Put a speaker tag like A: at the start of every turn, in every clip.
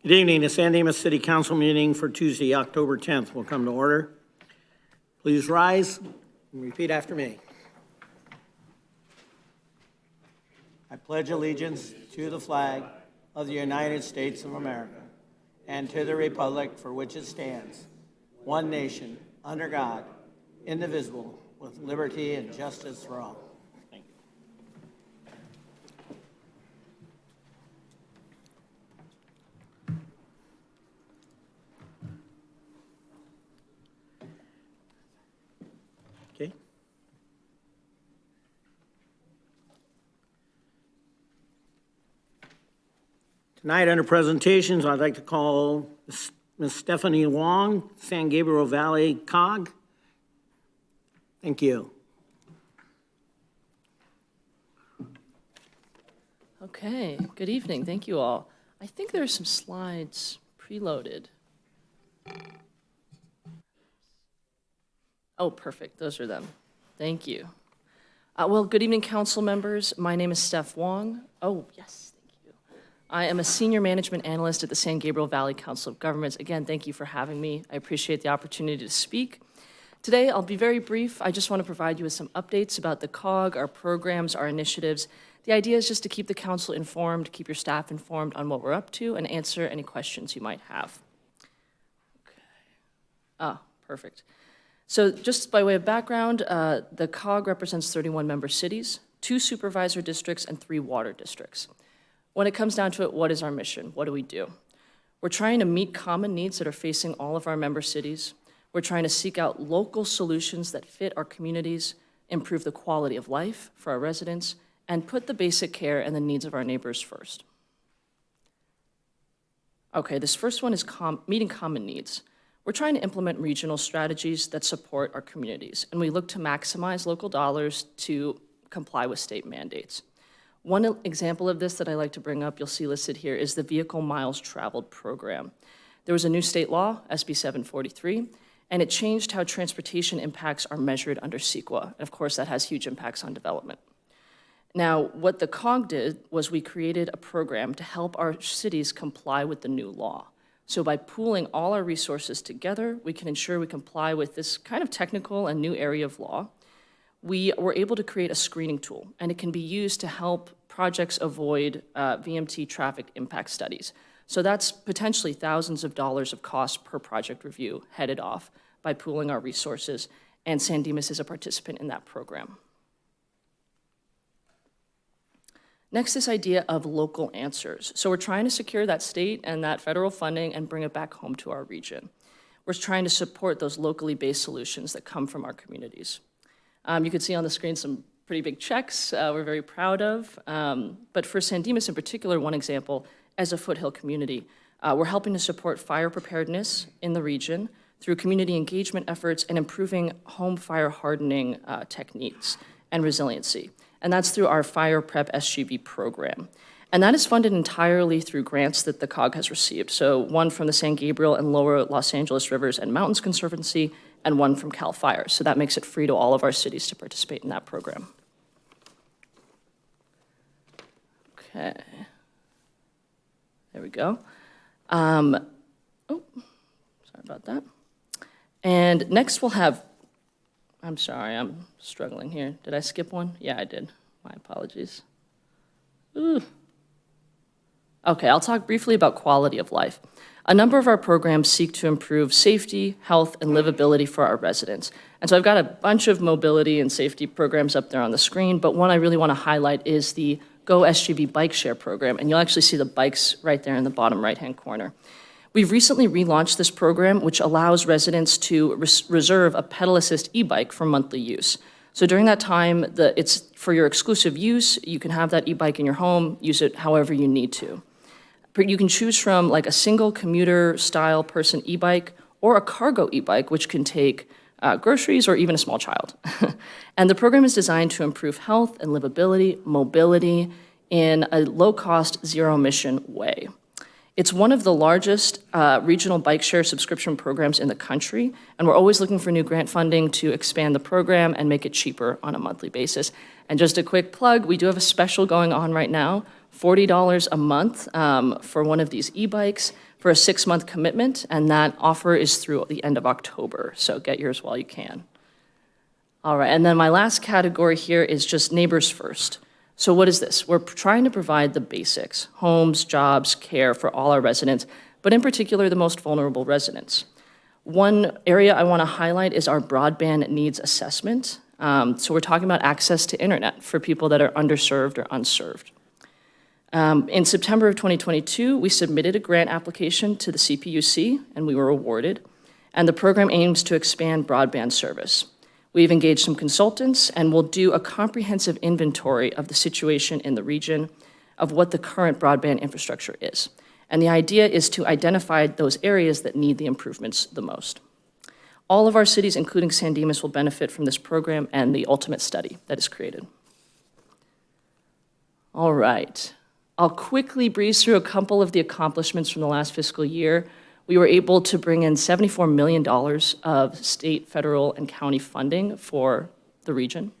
A: Good evening. The San Dimas City Council meeting for Tuesday, October 10th will come to order. Please rise and repeat after me. I pledge allegiance to the flag of the United States of America and to the republic for which it stands, one nation, under God, indivisible, with liberty and justice for all. Thank you. Okay. Tonight under presentations, I'd like to call Ms. Stephanie Wong, San Gabriel Valley COG. Thank you.
B: Okay, good evening. Thank you all. I think there are some slides preloaded. Oh, perfect. Those are them. Thank you. Well, good evening, council members. My name is Steph Wong. Oh, yes, thank you. I am a senior management analyst at the San Gabriel Valley Council of Governments. Again, thank you for having me. I appreciate the opportunity to speak. Today, I'll be very brief. I just want to provide you with some updates about the COG, our programs, our initiatives. The idea is just to keep the council informed, keep your staff informed on what we're up to, and answer any questions you might have. Okay. Perfect. So just by way of background, the COG represents 31 member cities, 2 supervisor districts, and 3 water districts. When it comes down to it, what is our mission? What do we do? We're trying to meet common needs that are facing all of our member cities. We're trying to seek out local solutions that fit our communities, improve the quality of life for our residents, and put the basic care and the needs of our neighbors first. Okay, this first one is meeting common needs. We're trying to implement regional strategies that support our communities, and we look to maximize local dollars to comply with state mandates. One example of this that I like to bring up, you'll see listed here, is the Vehicle Miles Traveled program. There was a new state law, SB 743, and it changed how transportation impacts are measured under CEQA. And of course, that has huge impacts on development. Now, what the COG did was we created a program to help our cities comply with the new law. So by pooling all our resources together, we can ensure we comply with this kind of technical and new area of law. We were able to create a screening tool, and it can be used to help projects avoid VMT traffic impact studies. So that's potentially thousands of dollars of cost per project review headed off by pooling our resources, and San Dimas is a participant in that program. Next, this idea of local answers. So we're trying to secure that state and that federal funding and bring it back home to our region. We're trying to support those locally based solutions that come from our communities. You can see on the screen some pretty big checks we're very proud of. But for San Dimas in particular, one example, as a foothill community, we're helping to support fire preparedness in the region through community engagement efforts and improving home fire hardening techniques and resiliency. And that's through our Fire Prep SGB program. And that is funded entirely through grants that the COG has received. So one from the San Gabriel and Lower Los Angeles Rivers and Mountains Conservancy, and one from CAL FIRE. So that makes it free to all of our cities to participate in that program. Okay. There we go. Sorry about that. And next we'll have, I'm sorry, I'm struggling here. Did I skip one? Yeah, I did. My apologies. Ooh. Okay, I'll talk briefly about quality of life. A number of our programs seek to improve safety, health, and livability for our residents. And so I've got a bunch of mobility and safety programs up there on the screen, but one I really want to highlight is the Go SGB Bike Share program, and you'll actually see the bikes right there in the bottom right-hand corner. We've recently relaunched this program, which allows residents to reserve a pedal assist e-bike for monthly use. So during that time, it's for your exclusive use. You can have that e-bike in your home, use it however you need to. You can choose from like a single commuter style person e-bike or a cargo e-bike, which can take groceries or even a small child. And the program is designed to improve health and livability, mobility in a low-cost, zero-emission way. It's one of the largest regional bike share subscription programs in the country, and we're always looking for new grant funding to expand the program and make it cheaper on a monthly basis. And just a quick plug, we do have a special going on right now $40 a month for one of these e-bikes for a 6-month commitment, and that offer is through the end of October, so get yours while you can. All right, and then my last category here is just Neighbors First. So what is this? We're trying to provide the basics, homes, jobs, care for all our residents, but in particular, the most vulnerable residents. One area I want to highlight is our broadband needs assessment. So we're talking about access to internet for people that are underserved or unserved. In September of 2022, we submitted a grant application to the CPUC, and we were awarded, and the program aims to expand broadband service. We've engaged some consultants, and we'll do a comprehensive inventory of the situation in the region of what the current broadband infrastructure is. And the idea is to identify those areas that need the improvements the most. All of our cities, including San Dimas, will benefit from this program and the ultimate study that is created. All right. I'll quickly breeze through a couple of the accomplishments from the last fiscal year. We were able to bring in $74 million of state, federal, and county funding for the region.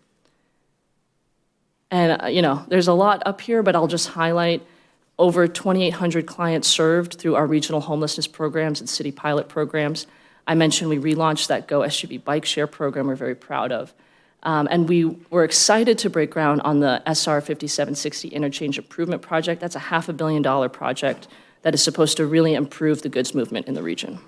B: And, there's a lot up here, but I'll just highlight over 2,800 clients served through our regional homelessness programs and city pilot programs. I mentioned we relaunched that Go SUV bike share program we're very proud of. And we were excited to break ground on the SR 5760 interchange improvement project. That's a $500 million project that is supposed to really improve the goods movement in the region.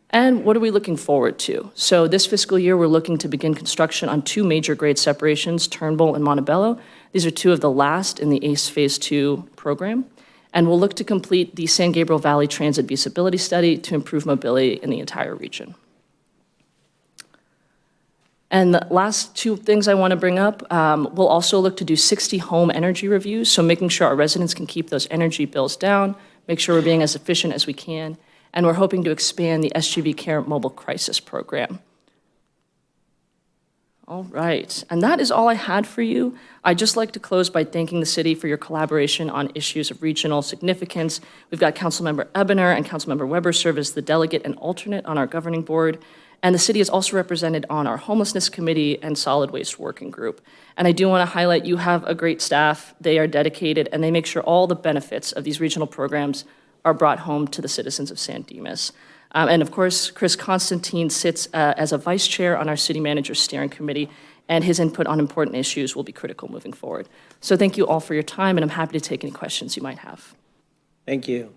B: And what are we looking forward to? So this fiscal year, we're looking to begin construction on 2 major grade separations, Turnbull and Montebello. These are 2 of the last in the ACE Phase 2 program. And we'll look to complete the San Gabriel Valley Transit Feasibility Study to improve mobility in the entire region. And the last 2 things I want to bring up, we'll also look to do 60 home energy reviews, so making sure our residents can keep those energy bills down, make sure we're being as efficient as we can, and we're hoping to expand the SGV Care Mobile Crisis Program. All right, and that is all I had for you. I'd just like to close by thanking the city for your collaboration on issues of regional significance. We've got Councilmember Ebner and Councilmember Weber serve as the delegate and alternate on our governing board. And the city is also represented on our homelessness committee and solid waste working group. And I do want to highlight you have a great staff. They are dedicated and they make sure all the benefits of these regional programs are brought home to the citizens of San Dimas. And of course, Chris Constantine sits as a vice chair on our city manager steering committee, and his input on important issues will be critical moving forward. So thank you all for your time, and I'm happy to take any questions you might have.
A: Thank you.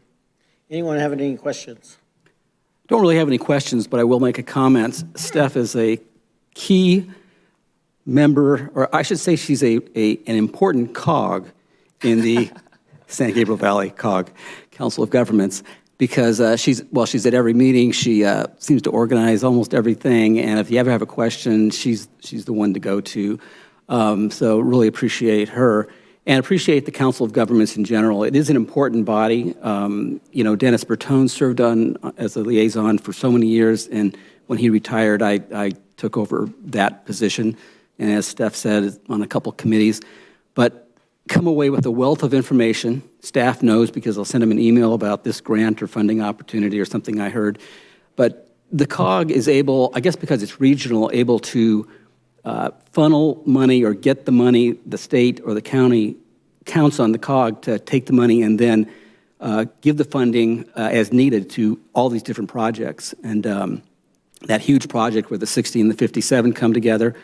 A: Anyone have any questions?
C: Don't really have any questions, but I will make a comment. Steph is a key member, or I should say she's an important cog in the San Gabriel Valley COG, Council of Governments, because she's at every meeting. She seems to organize almost everything, and if you ever have a question, she's the one to go to. So really appreciate her. And appreciate the Council of Governments in general. It is an important body. Dennis Bertone served as a liaison for so many years, and when he retired, I took over that position, and as Steph said, on a couple committees. But come away with a wealth of information. Staff knows because I'll send them an email about this grant or funding opportunity or something I heard. But the COG is able, I guess because it's regional, able to funnel money or get the money, the state or the county counts on the COG to take the money and then give the funding as needed to all these different projects. And that huge project where the 60 and the 57 come together,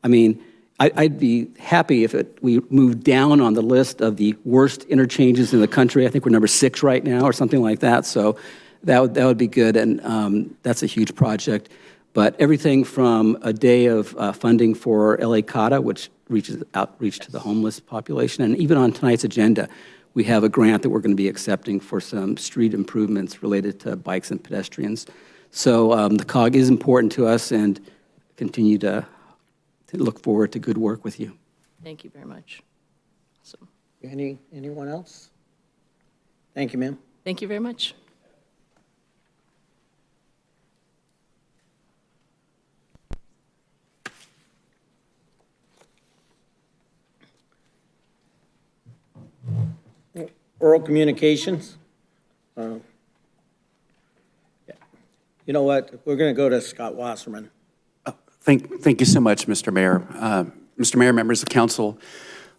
C: I mean, I'd be happy if we moved down on the list of the worst interchanges in the country. I think we're number 6 right now or something like that. So that would be good, and that's a huge project. But everything from a day of funding for LA CATA, which reaches outreach to the homeless population, and even on tonight's agenda, we have a grant that we're going to be accepting for some street improvements related to bikes and pedestrians. So the COG is important to us, and continue to look forward to good work with you.
B: Thank you very much. Awesome.
A: Anyone else? Thank you, ma'am.
B: Thank you very much.
A: Oral communications. You know what? We're going to go to Scott Wasserman.
D: Thank you so much, Mr. Mayor. Mr. Mayor, members of council,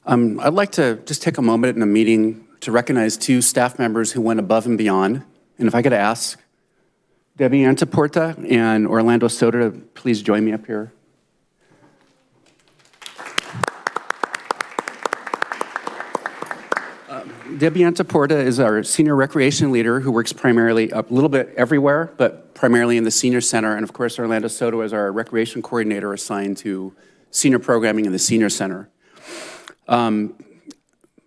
D: I'd like to just take a moment in a meeting to recognize 2 staff members who went above and beyond. And if I could ask Debbie Antaporta and Orlando Soto to please join me up here. Debbie Antaporta is our senior recreation leader who works primarily a little bit everywhere, but primarily in the senior center. And of course, Orlando Soto is our recreation coordinator assigned to senior programming in the senior center.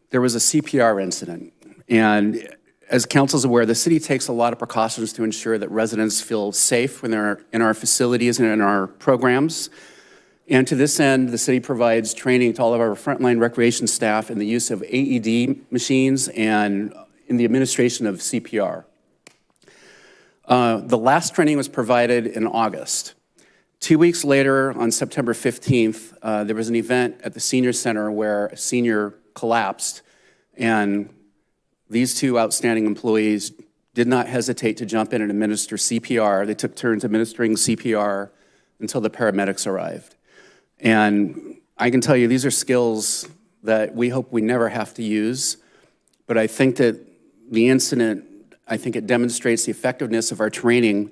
D: There was a CPR incident, and as council's aware, the city takes a lot of precautions to ensure that residents feel safe when they're in our facilities and in our programs. And to this end, the city provides training to all of our frontline recreation staff in the use of AED machines and in the administration of CPR. The last training was provided in August. 2 weeks later, on September 15th, there was an event at the senior center where a senior collapsed, and these 2 outstanding employees did not hesitate to jump in and administer CPR. They took turns administering CPR until the paramedics arrived. And I can tell you, these are skills that we hope we never have to use, but I think that the incident, I think it demonstrates the effectiveness of our training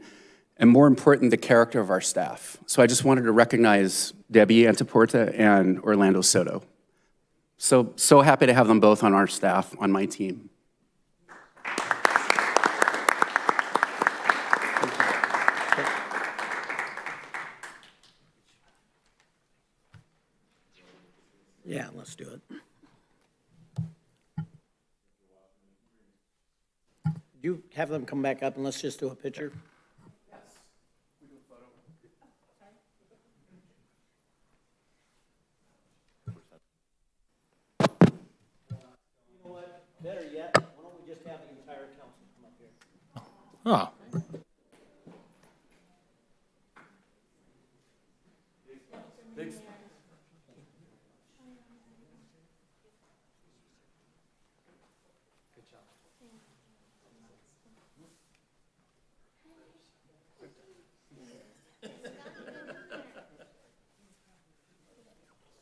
D: and, more important, the character of our staff. So I just wanted to recognize Debbie Antaporta and Orlando Soto. So happy to have them both on our staff, on my team.
A: Yeah, let's do it. You have them come back up and let's just do a picture. Yes. We do a photo. You know what? Better yet, why don't we just have the entire council come up here?
E: Oh.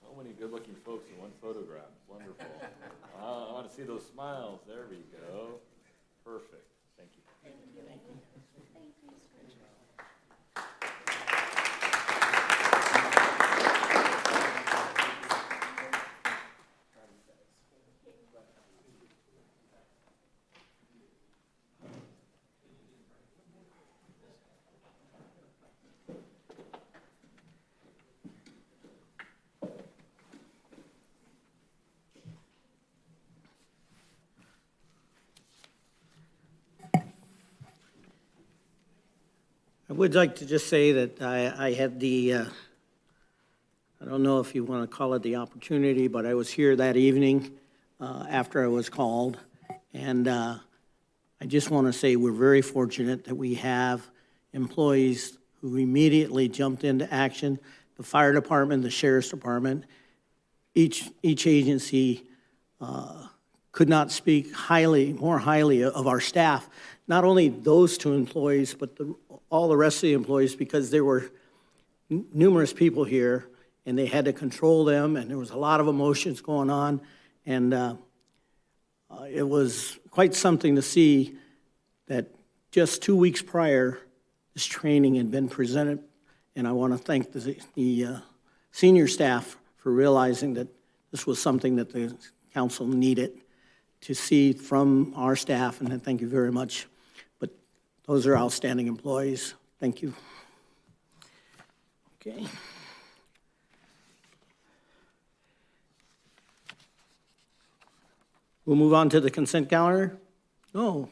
F: So many good-looking folks in one photograph. Wonderful. I want to see those smiles. There we go. Perfect. Thank you.
A: I would like to just say that I had the, I don't know if you want to call it the opportunity, but I was here that evening after I was called. And I just want to say we're very fortunate that we have employees who immediately jumped into action. The fire department, the sheriff's department, each agency could not speak more highly of our staff. Not only those 2 employees, but all the rest of the employees, because there were numerous people here and they had to control them, and there was a lot of emotions going on. And it was quite something to see that just 2 weeks prior, this training had been presented. And I want to thank the senior staff for realizing that this was something that the council needed to see from our staff, and thank you very much. But those are outstanding employees. Thank you. Okay. We'll move on to the consent calendar. Oh,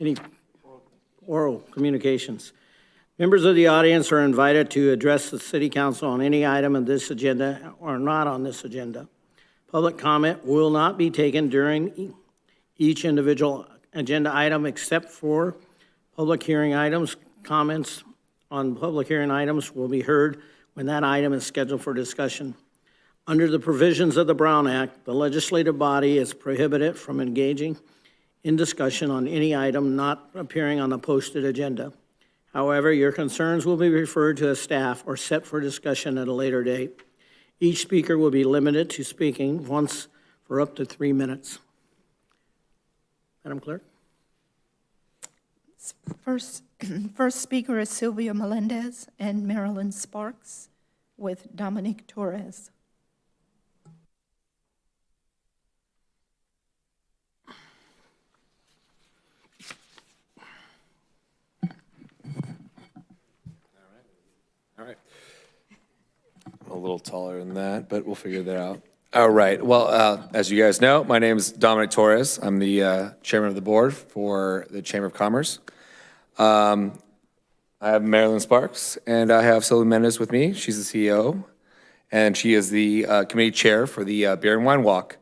A: any oral communications? Members of the audience are invited to address the city council on any item on this agenda or not on this agenda. Public comment will not be taken during each individual agenda item except for public hearing items. Comments on public hearing items will be heard when that item is scheduled for discussion. Under the provisions of the Brown Act, the legislative body is prohibited from engaging in discussion on any item not appearing on the posted agenda. However, your concerns will be referred to a staff or set for discussion at a later date. Each speaker will be limited to speaking once for up to 3 minutes. Madam Clerk?
E: First, first speaker is Sylvia Melendez and Marilyn Sparks with Dominic Torres.
G: All right. I'm a little taller than that, but we'll figure that out. All right. Well, as you guys know, my name is Dominic Torres. I'm the chairman of the board for the Chamber of Commerce. I have Marilyn Sparks, and I have Sylvia Mendez with me. She's the CEO, and she is the committee chair for the Beer and Wine Walk.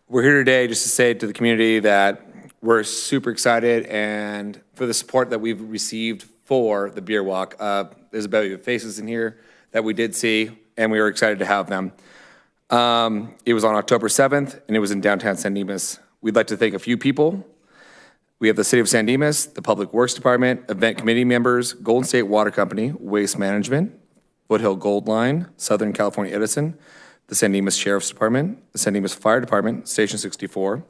G: We're here today just to say to the community that we're super excited and for the support that we've received for the Beer Walk. There's a bevy of faces in here that we did see, and we were excited to have them. It was on October 7th, and it was in downtown San Dimas. We'd like to thank a few people. We have the City of San Dimas, the Public Works Department, event committee members, Golden State Water Company, Waste Management, Foothill Gold Line, Southern California Edison, the San Dimas Sheriff's Department, the San Dimas Fire Department, Station 64,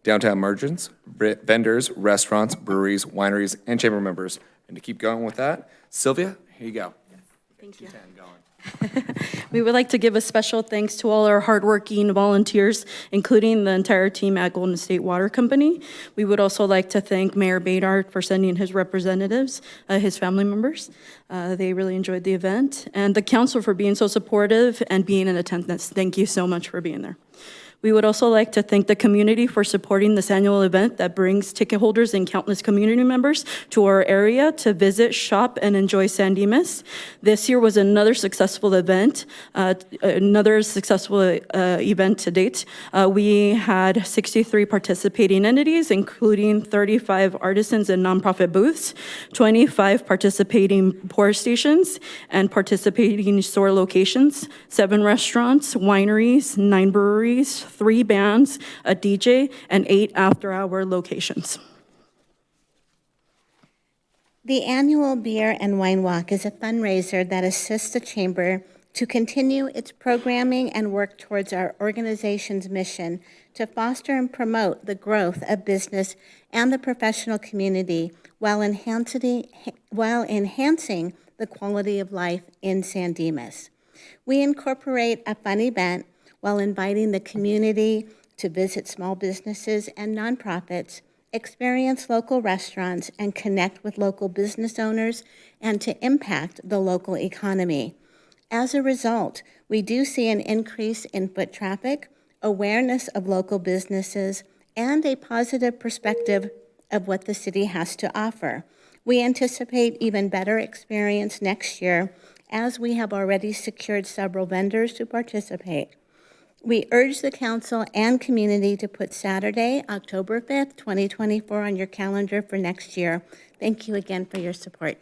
G: downtown merchants, vendors, restaurants, breweries, wineries, and chamber members. And to keep going with that, Sylvia, here you go.
H: Thank you.
G: 210 going.
H: We would like to give a special thanks to all our hardworking volunteers, including the entire team at Golden State Water Company. We would also like to thank Mayor Bedard for sending his representatives, his family members. They really enjoyed the event. And the council for being so supportive and being in attendance. Thank you so much for being there. We would also like to thank the community for supporting this annual event that brings ticket holders and countless community members to our area to visit, shop, and enjoy San Dimas. This year was another successful event, event to date. We had 63 participating entities, including 35 artisans and nonprofit booths, 25 participating pour stations, and participating store locations, 7 restaurants, wineries, 9 breweries, 3 bands, a DJ, and 8 after-hour locations.
I: The annual Beer and Wine Walk is a fundraiser that assists the Chamber to continue its programming and work towards our organization's mission to foster and promote the growth of business and the professional community while enhancing the quality of life in San Dimas. We incorporate a fun event while inviting the community to visit small businesses and nonprofits, experience local restaurants, and connect with local business owners, and to impact the local economy. As a result, we do see an increase in foot traffic, awareness of local businesses, and a positive perspective of what the city has to offer. We anticipate even better experience next year, as we have already secured several vendors to participate. We urge the council and community to put Saturday, October 5th, 2024 on your calendar for next year. Thank you again for your support.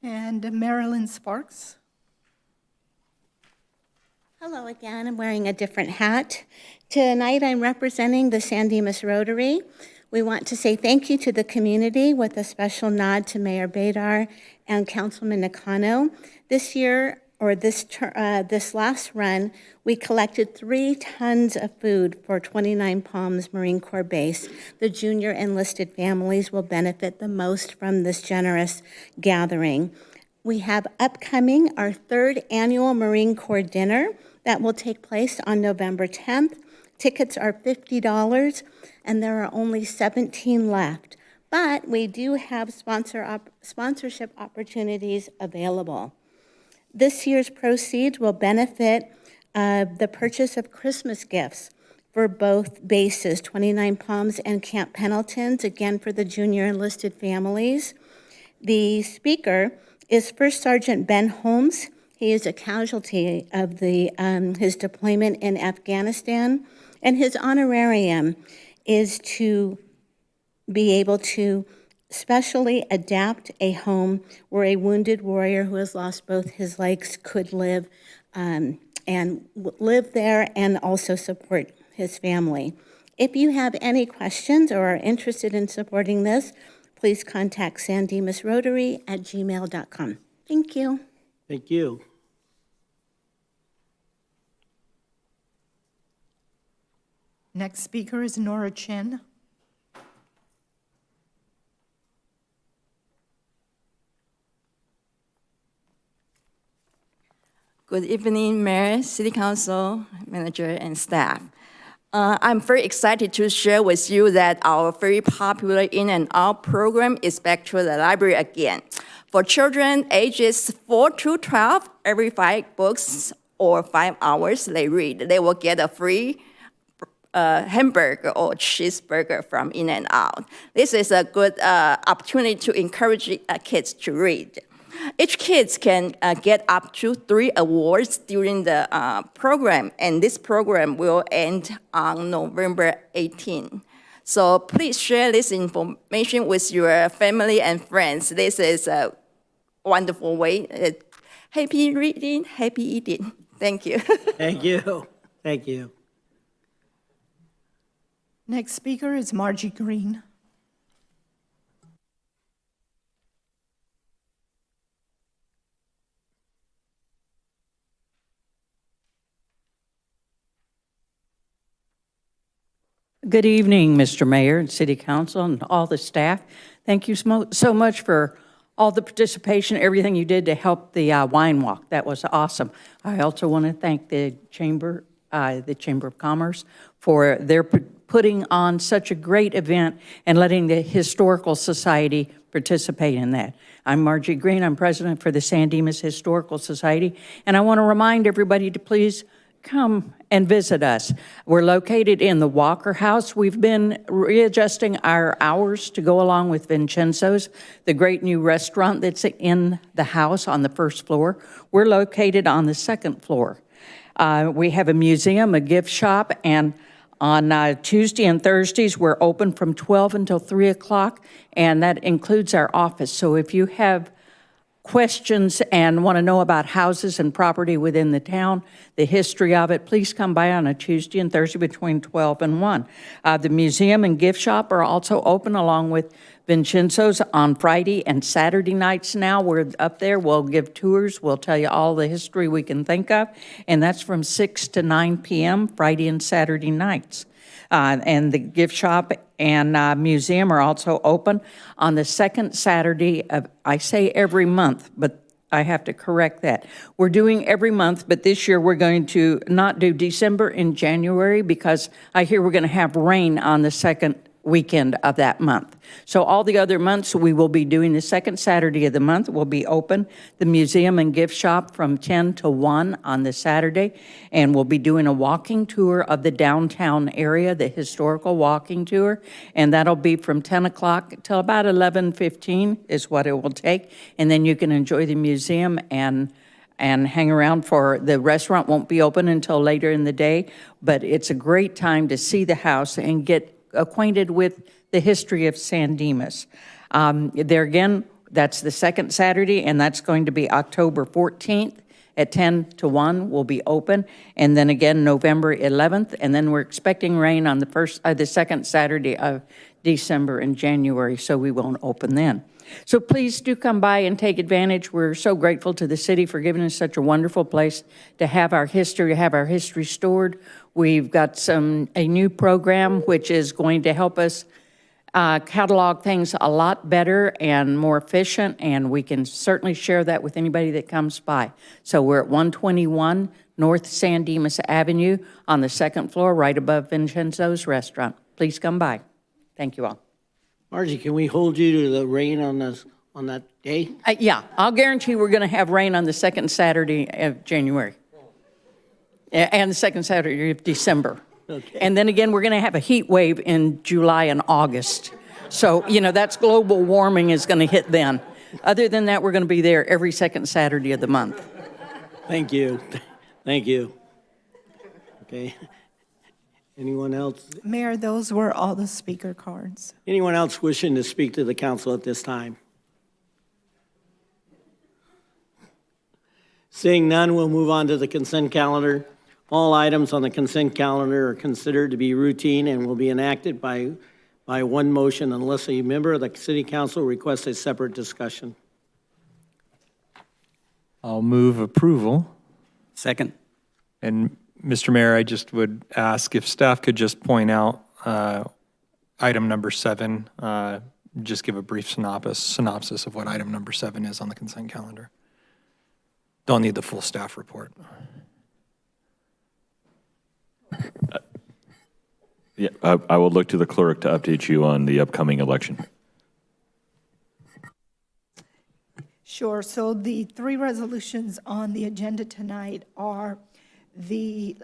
E: And Marilyn Sparks.
I: Hello again, I'm wearing a different hat. Tonight I'm representing the San Dimas Rotary. We want to say thank you to the community with a special nod to Mayor Bedard and Councilman Nakano. This year, or this last run, we collected 3 tons of food for 29 Palms Marine Corps Base. The junior enlisted families will benefit the most from this generous gathering. We have upcoming our 3rd annual Marine Corps dinner that will take place on November 10th. Tickets are $50, and there are only 17 left. But we do have sponsorship opportunities available. This year's proceeds will benefit the purchase of Christmas gifts for both bases, 29 Palms and Camp Pendleton's, again for the junior enlisted families. The speaker is First Sergeant Ben Holmes. He is a casualty of his deployment in Afghanistan, and his honorarium is to be able to specially adapt a home where a wounded warrior who has lost both his legs could live and live there and also support his family. If you have any questions or are interested in supporting this, please contact sandimasrotary@gmail.com. Thank you.
A: Thank you.
E: Next speaker is Nora Chin.
J: Good evening, Mayor, City Council, Manager, and staff. I'm very excited to share with you that our very popular In and Out program is back to the library again. For children ages 4 to 12, every 5 books or 5 hours they read, they will get a free hamburger or cheeseburger from In and Out. This is a good opportunity to encourage kids to read. Each kid can get up to 3 awards during the program, and this program will end on November 18. So please share this information with your family and friends. This is a wonderful way. Happy reading, happy eating. Thank you.
A: Thank you. Thank you.
E: Next speaker is Margie Green.
K: Good evening, Mr. Mayor and City Council and all the staff. Thank you so much for all the participation, everything you did to help the wine walk. That was awesome. I also want to thank the Chamber of Commerce for their putting on such a great event and letting the Historical Society participate in that. I'm Margie Green. I'm president for the San Dimas Historical Society, and I want to remind everybody to please come and visit us. We're located in the Walker House. We've been readjusting our hours to go along with Vincenzo's, the great new restaurant that's in the house on the first floor. We're located on the second floor. We have a museum, a gift shop, and on Tuesday and Thursdays, we're open from 12 until 3 o'clock, and that includes our office. So if you have questions and want to know about houses and property within the town, the history of it, please come by on a Tuesday and Thursday between 12 and 1. The museum and gift shop are also open along with Vincenzo's on Friday and Saturday nights now. We're up there. We'll give tours. We'll tell you all the history we can think of. And that's from 6 to 9 p.m. Friday and Saturday nights. And the gift shop and museum are also open on the second Saturday of, I say every month, but I have to correct that. We're doing every month, but this year we're going to not do December and January because I hear we're going to have rain on the second weekend of that month. So all the other months we will be doing the second Saturday of the month will be open. The museum and gift shop from 10 to 1 on the Saturday, and we'll be doing a walking tour of the downtown area, the historical walking tour, and that'll be from 10 o'clock till about 11:15 is what it will take, and then you can enjoy the museum and hang around for the restaurant. Won't be open until later in the day, but it's a great time to see the house and get acquainted with the history of San Dimas. There again, that's the second Saturday, and that's going to be October 14th at 10 to 1 will be open, and then again November 11th, and then we're expecting rain on the second Saturday of December and January, so we won't open then. So please do come by and take advantage. We're so grateful to the city for giving us such a wonderful place to have our history stored. We've got a new program which is going to help us catalog things a lot better and more efficient, and we can certainly share that with anybody that comes by. So we're at 121 North San Dimas Avenue on the second floor, right above Vincenzo's restaurant. Please come by. Thank you all.
A: Margie, can we hold you to the rain on that day?
K: Yeah, I'll guarantee we're going to have rain on the second Saturday of January and the second Saturday of December.
A: Okay.
K: And then again, we're going to have a heat wave in July and August. So, that's global warming is going to hit then. Other than that, we're going to be there every second Saturday of the month.
A: Thank you. Thank you. Okay. Anyone else?
E: Mayor, those were all the speaker cards.
A: Anyone else wishing to speak to the council at this time? Seeing none, we'll move on to the consent calendar. All items on the consent calendar are considered to be routine and will be enacted by one motion unless a member of the city council requests a separate discussion.
L: I'll move approval.
C: Second.
L: And Mr. Mayor, I just would ask if staff could just point out item number 7, just give a brief synopsis of what item number 7 is on the consent calendar. Don't need the full staff report.
F: Yeah, I will look to the clerk to update you on the upcoming election.
E: Sure. So the 3 resolutions on the agenda tonight are the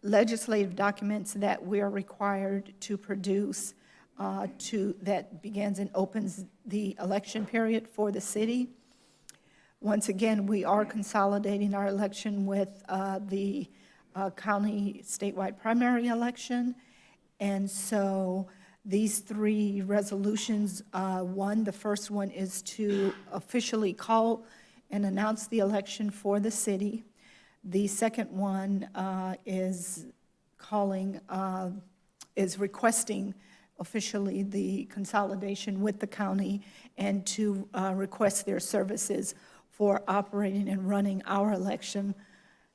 E: legislative documents that we are required to produce that begins and opens the election period for the city. Once again, we are consolidating our election with the county statewide primary election. And so these 3 resolutions, the first one is to officially call and announce the election for the city. The second one is requesting officially the consolidation with the county and to request their services for operating and running our election.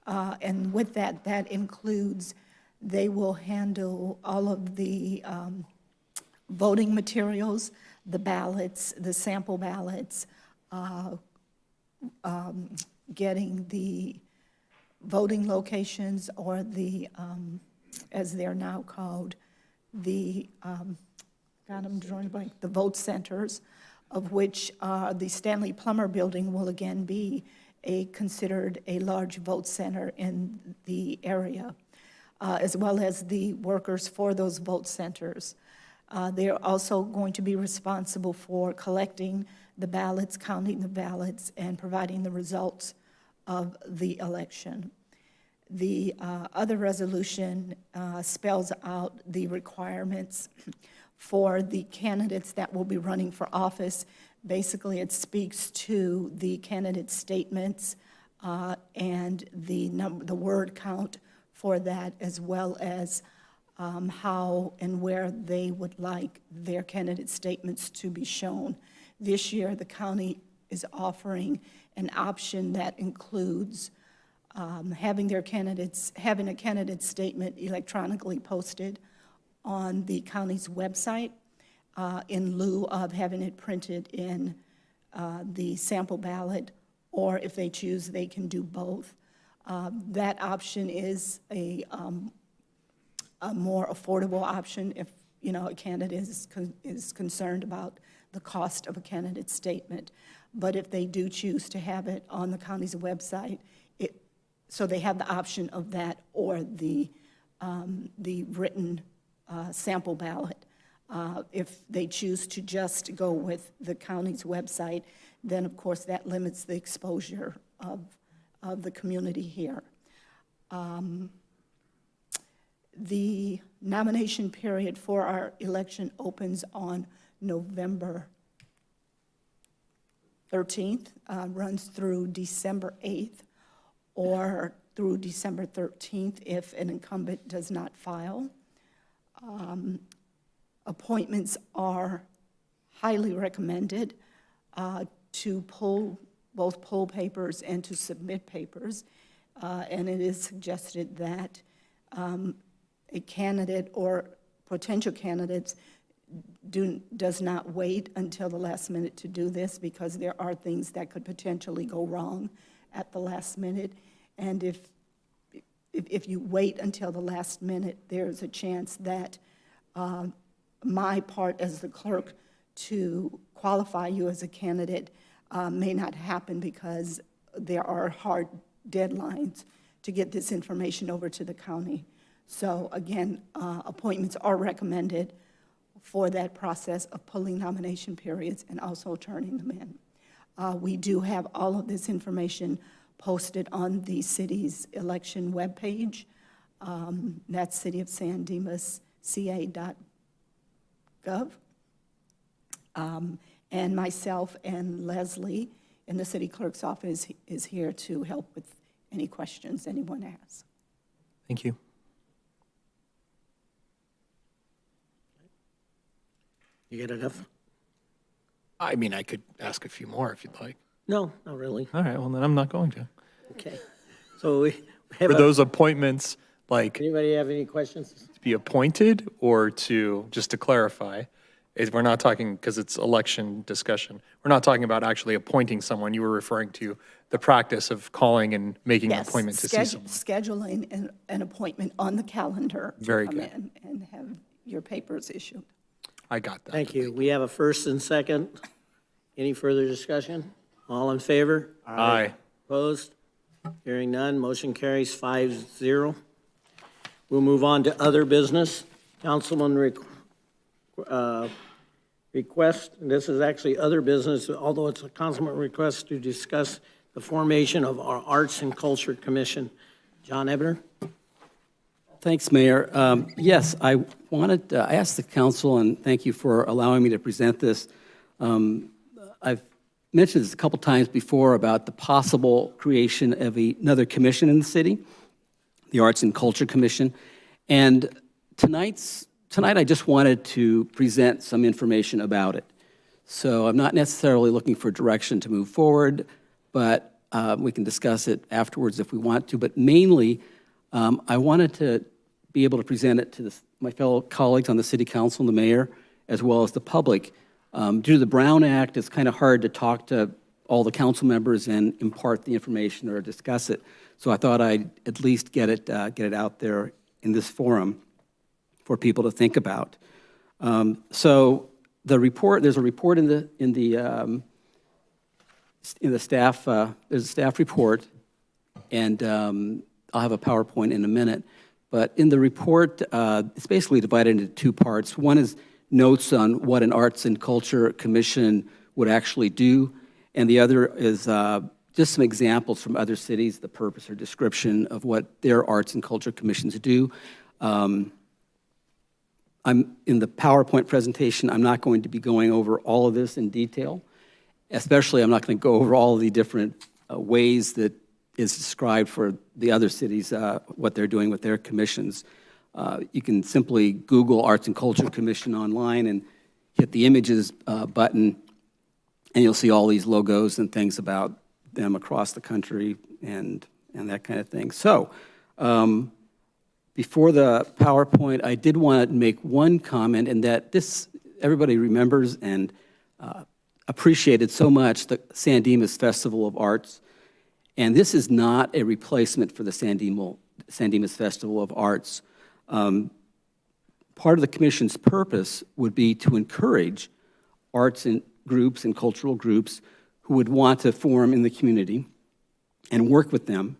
E: And with that, that includes they will handle all of the voting materials, the ballots, the sample ballots, getting the voting locations, or the, as they're now called, the, I'm drawing a blank, the vote centers, of which the Stanley Plummer Building will again be considered a large vote center in the area, as well as the workers for those vote centers. They're also going to be responsible for collecting the ballots, counting the ballots, and providing the results of the election. The other resolution spells out the requirements for the candidates that will be running for office. Basically, it speaks to the candidate statements and the word count for that, as well as how and where they would like their candidate statements to be shown. This year, the county is offering an option that includes having a candidate statement electronically posted on the county's website in lieu of having it printed in the sample ballot, or if they choose, they can do both. That option is a more affordable option if, a candidate is concerned about the cost of a candidate statement. But if they do choose to have it on the county's website, so they have the option of that or the written sample ballot. If they choose to just go with the county's website, then of course that limits the exposure of the community here. The nomination period for our election opens on November 13th, runs through December 8th, or through December 13th if an incumbent does not file. Appointments are highly recommended to both pull papers and to submit papers, and it is suggested that a candidate or potential candidates does not wait until the last minute to do this, because there are things that could potentially go wrong at the last minute. And if you wait until the last minute, there's a chance that my part as the clerk to qualify you as a candidate may not happen, because there are hard deadlines to get this information over to the county. So again, appointments are recommended for that process of pulling nomination periods and also turning them in. We do have all of this information posted on the city's election webpage. That's City of San Dimas, ca.gov. And myself and Leslie in the city clerk's office is here to help with any questions anyone has.
L: Thank you.
A: You get enough?
L: I mean, I could ask a few more if you'd like.
A: No, not really.
L: All right, well, then I'm not going to.
A: Okay. So we have
L: For those appointments, like,
A: anybody have any questions?
L: to be appointed or just to clarify, is we're not talking, because it's election discussion, we're not talking about actually appointing someone. You were referring to the practice of calling and making an
E: Yes,
L: appointment to see someone.
E: scheduling an appointment on the calendar. to
L: Very
E: come
L: good.
E: in and have your papers issued.
L: I got that.
A: Thank you. We have a first and second. Any further discussion? All in favor?
L: Aye.
A: Opposed? Hearing none, motion carries 5-0. We'll move on to other business. Councilman request, and this is actually other business, although it's a councilman request to discuss the formation of our Arts and Culture Commission. John Ebner?
C: Thanks, Mayor. Yes, I wanted, I asked the council, and thank you for allowing me to present this. I've mentioned this a couple times before about the possible creation of another commission in the city, the Arts and Culture Commission. And tonight I just wanted to present some information about it. So I'm not necessarily looking for direction to move forward, but we can discuss it afterwards if we want to. But mainly, I wanted to be able to present it to my fellow colleagues on the city council and the mayor, as well as the public. Due to the Brown Act, it's kind of hard to talk to all the council members and impart the information or discuss it. So I thought I'd at least get it out there in this forum for people to think about. So the report, there's a report in the staff, there's a staff report, and I'll have a PowerPoint in a minute. But in the report, it's basically divided into two parts. One is notes on what an Arts and Culture Commission would actually do, and the other is just some examples from other cities, the purpose or description of what their Arts and Culture Commissions do. I'm in the PowerPoint presentation, I'm not going to be going over all of this in detail. Especially, I'm not going to go over all of the different ways that is described for the other cities, what they're doing with their commissions. You can simply Google Arts and Culture Commission online and hit the images button, and you'll see all these logos and things about them across the country and that kind of thing. So, before the PowerPoint, I did want to make one comment, and that this, everybody remembers and appreciated so much the San Dimas Festival of Arts. And this is not a replacement for the San Dimas Festival of Arts. Part of the commission's purpose would be to encourage arts and groups and cultural groups who would want to form in the community and work with them.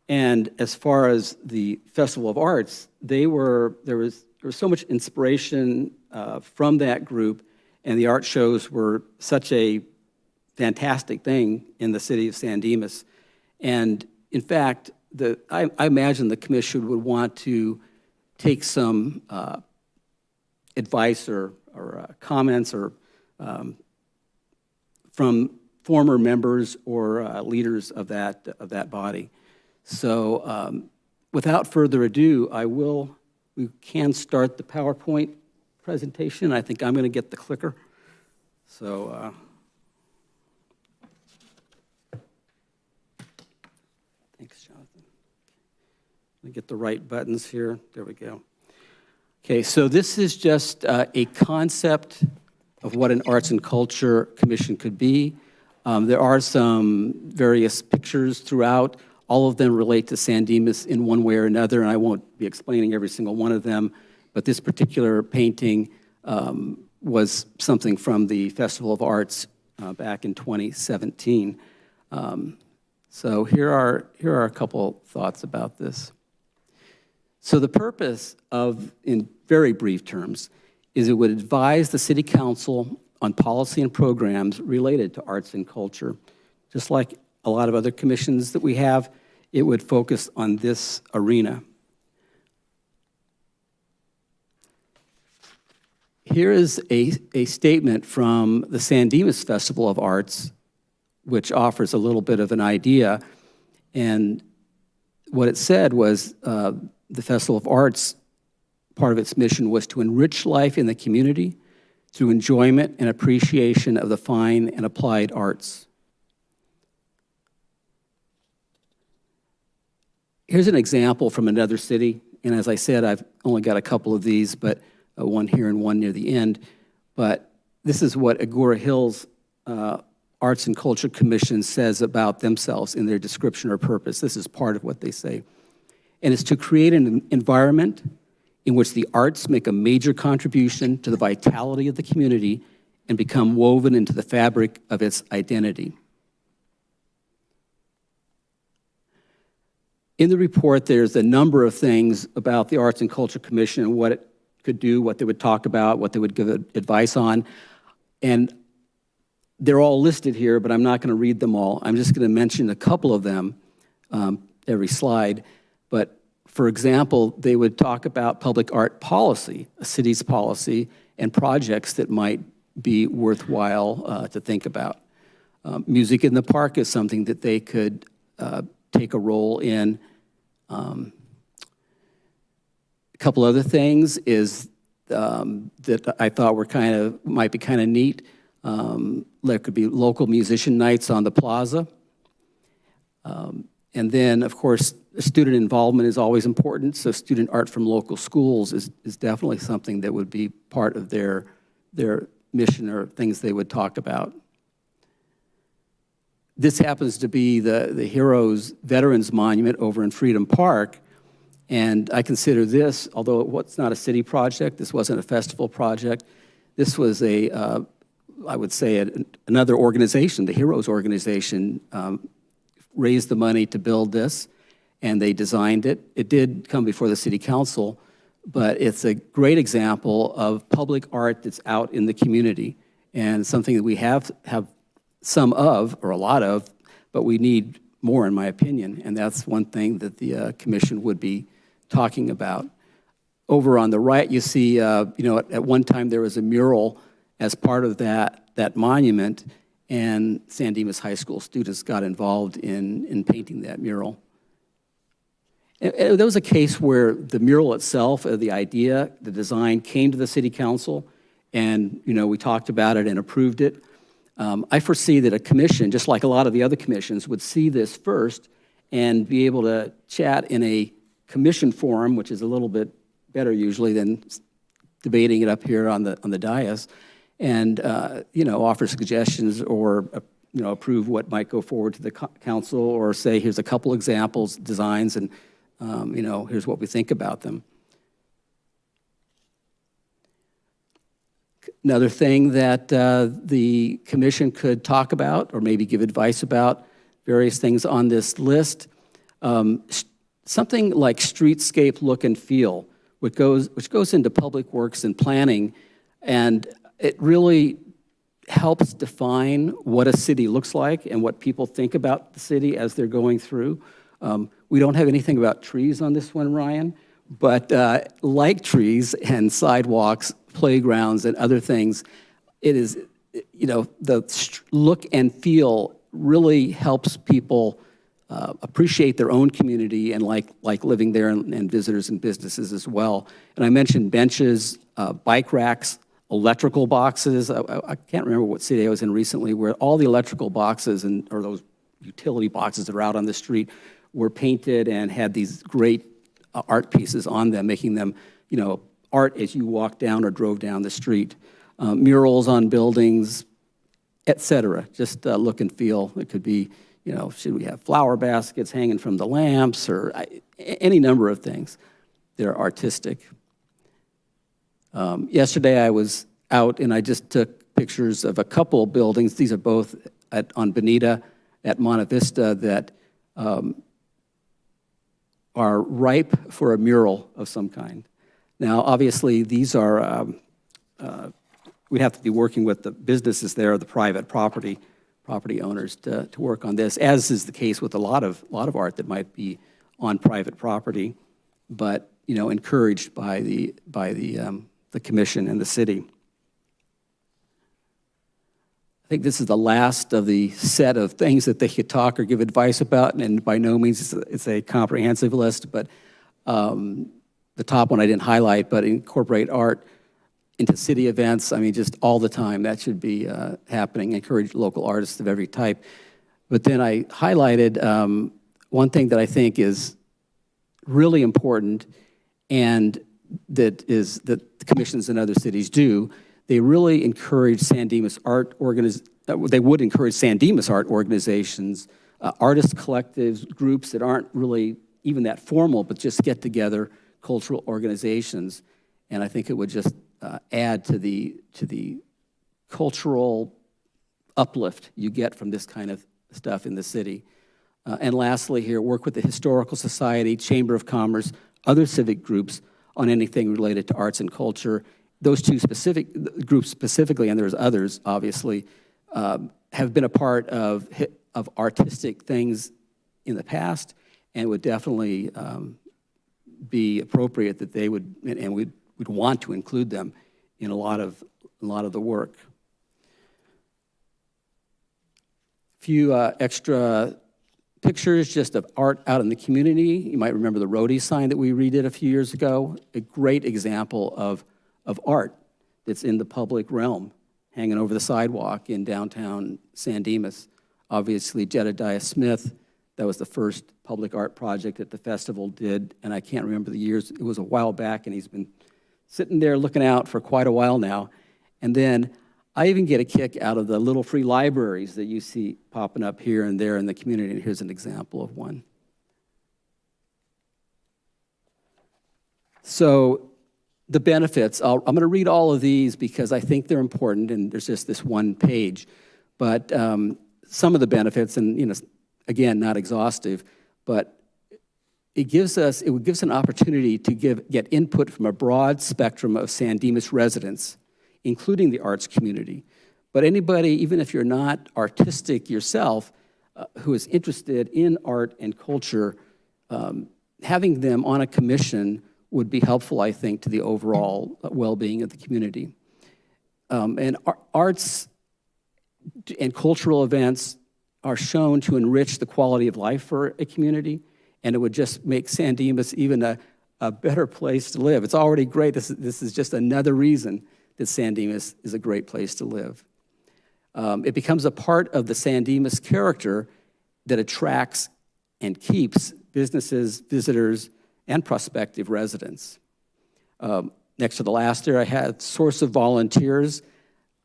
C: And as far as the Festival of Arts, there was so much inspiration from that group, and the art shows were such a fantastic thing in the city of San Dimas. And in fact, I imagine the commission would want to take some advice or comments or from former members or leaders of that body. So without further ado, we can start the PowerPoint presentation. I think I'm going to get the clicker. So thanks, Jonathan. Let me get the right buttons here. There we go. Okay, so this is just a concept of what an Arts and Culture Commission could be. There are some various pictures throughout. All of them relate to San Dimas in one way or another, and I won't be explaining every single one of them, but this particular painting was something from the Festival of Arts back in 2017. So here are a couple thoughts about this. So the purpose of, in very brief terms, is it would advise the City Council on policy and programs related to arts and culture. Just like a lot of other commissions that we have, it would focus on this arena. Here is a statement from the San Dimas Festival of Arts, which offers a little bit of an idea. And what it said was the Festival of Arts, part of its mission was to enrich life in the community through enjoyment and appreciation of the fine and applied arts. Here's an example from another city, and as I said, I've only got a couple of these, but one here and one near the end. But this is what Agora Hills Arts and Culture Commission says about themselves in their description or purpose. This is part of what they say. And it's to create an environment in which the arts make a major contribution to the vitality of the community and become woven into the fabric of its identity. In the report, there's a number of things about the Arts and Culture Commission and what it could do, what they would talk about, what they would give advice on. And they're all listed here, but I'm not going to read them all. I'm just going to mention a couple of them every slide. But for example, they would talk about public art policy, a city's policy, and projects that might be worthwhile to think about. Music in the park is something that they could take a role in. A couple other things is that I thought were might be kind of neat. There could be local musician nights on the plaza. And then, of course, student involvement is always important, so student art from local schools is definitely something that would be part of their mission or things they would talk about. This happens to be the Heroes Veterans Monument over in Freedom Park, and I consider this, although it's not a city project, this wasn't a festival project, this was I would say another organization, the Heroes organization, raised the money to build this, and they designed it. It did come before the city council, but it's a great example of public art that's out in the community, and something that we have some of, or a lot of, but we need more, in my opinion, and that's one thing that the commission would be talking about. Over on the right, you see, at one time there was a mural as part of that monument, and San Dimas High School students got involved in painting that mural. And there was a case where the mural itself, the idea, the design, came to the city council, and we talked about it and approved it. I foresee that a commission, just like a lot of the other commissions, would see this first and be able to chat in a commission forum, which is a little bit better usually than debating it up here on the dais, and offer suggestions or approve what might go forward to the council, or say here's a couple examples, designs, and here's what we think about them. Another thing that the commission could talk about, or maybe give advice about, various things on this list, something like streetscape look and feel, which goes into public works and planning, and it really helps define what a city looks like and what people think about the city as they're going through. We don't have anything about trees on this one, Ryan, but like trees and sidewalks, playgrounds, and other things, it is, the look and feel really helps people appreciate their own community and like living there, and visitors and businesses as well. And I mentioned benches, bike racks, electrical boxes. I can't remember what city I was in recently where all the electrical boxes or those utility boxes that are out on the street were painted and had these great art pieces on them, making them, art as you walk down or drove down the street. Murals on buildings, et cetera, just look and feel. It could be, should we have flower baskets hanging from the lamps, or any number of things. They're artistic. Yesterday I was out and I just took pictures of a couple buildings. These are both on Bonita at Monte Vista that are ripe for a mural of some kind. Now, obviously, these are, we'd have to be working with the businesses there, the private property owners to work on this, as is the case with a lot of art that might be on private property, but, encouraged by the commission and the city. I think this is the last of the set of things that they could talk or give advice about, and by no means it's a comprehensive list, but the top one I didn't highlight, but incorporate art into city events. I mean, just all the time. That should be happening. Encourage local artists of every type. But then I highlighted one thing that I think is really important, and that the commissions in other cities do. They really encourage San Dimas art they would encourage San Dimas art organizations, artist collectives, groups that aren't really even that formal, but just get together, cultural organizations. And I think it would just add to the cultural uplift you get from this kind of stuff in the city. And lastly here, work with the Historical Society, Chamber of Commerce, other civic groups on anything related to arts and culture. Those two specific groups specifically, and there's others obviously, have been a part of artistic things in the past, and would definitely be appropriate that they would, and we'd want to include them in a lot of the work. Few extra pictures just of art out in the community. You might remember the roadie sign that we redid a few years ago. A great example of art that's in the public realm, hanging over the sidewalk in downtown San Dimas. Obviously, Jedediah Smith, that was the first public art project that the festival did, and I can't remember the years. It was a while back, and he's been sitting there looking out for quite a while now. And then I even get a kick out of the little free libraries that you see popping up here and there in the community, and here's an example of one. So the benefits, I'm going to read all of these because I think they're important, and there's just this one page. But some of the benefits, and again, not exhaustive, but it would give us an opportunity to get input from a broad spectrum of San Dimas residents, including the arts community. But anybody, even if you're not artistic yourself, who is interested in art and culture, having them on a commission would be helpful, I think, to the overall well-being of the community. And arts and cultural events are shown to enrich the quality of life for a community, and it would just make San Dimas even a better place to live. It's already great. This is just another reason that San Dimas is a great place to live. It becomes a part of the San Dimas character that attracts and keeps businesses, visitors, and prospective residents. Next to the last there, I had source of volunteers.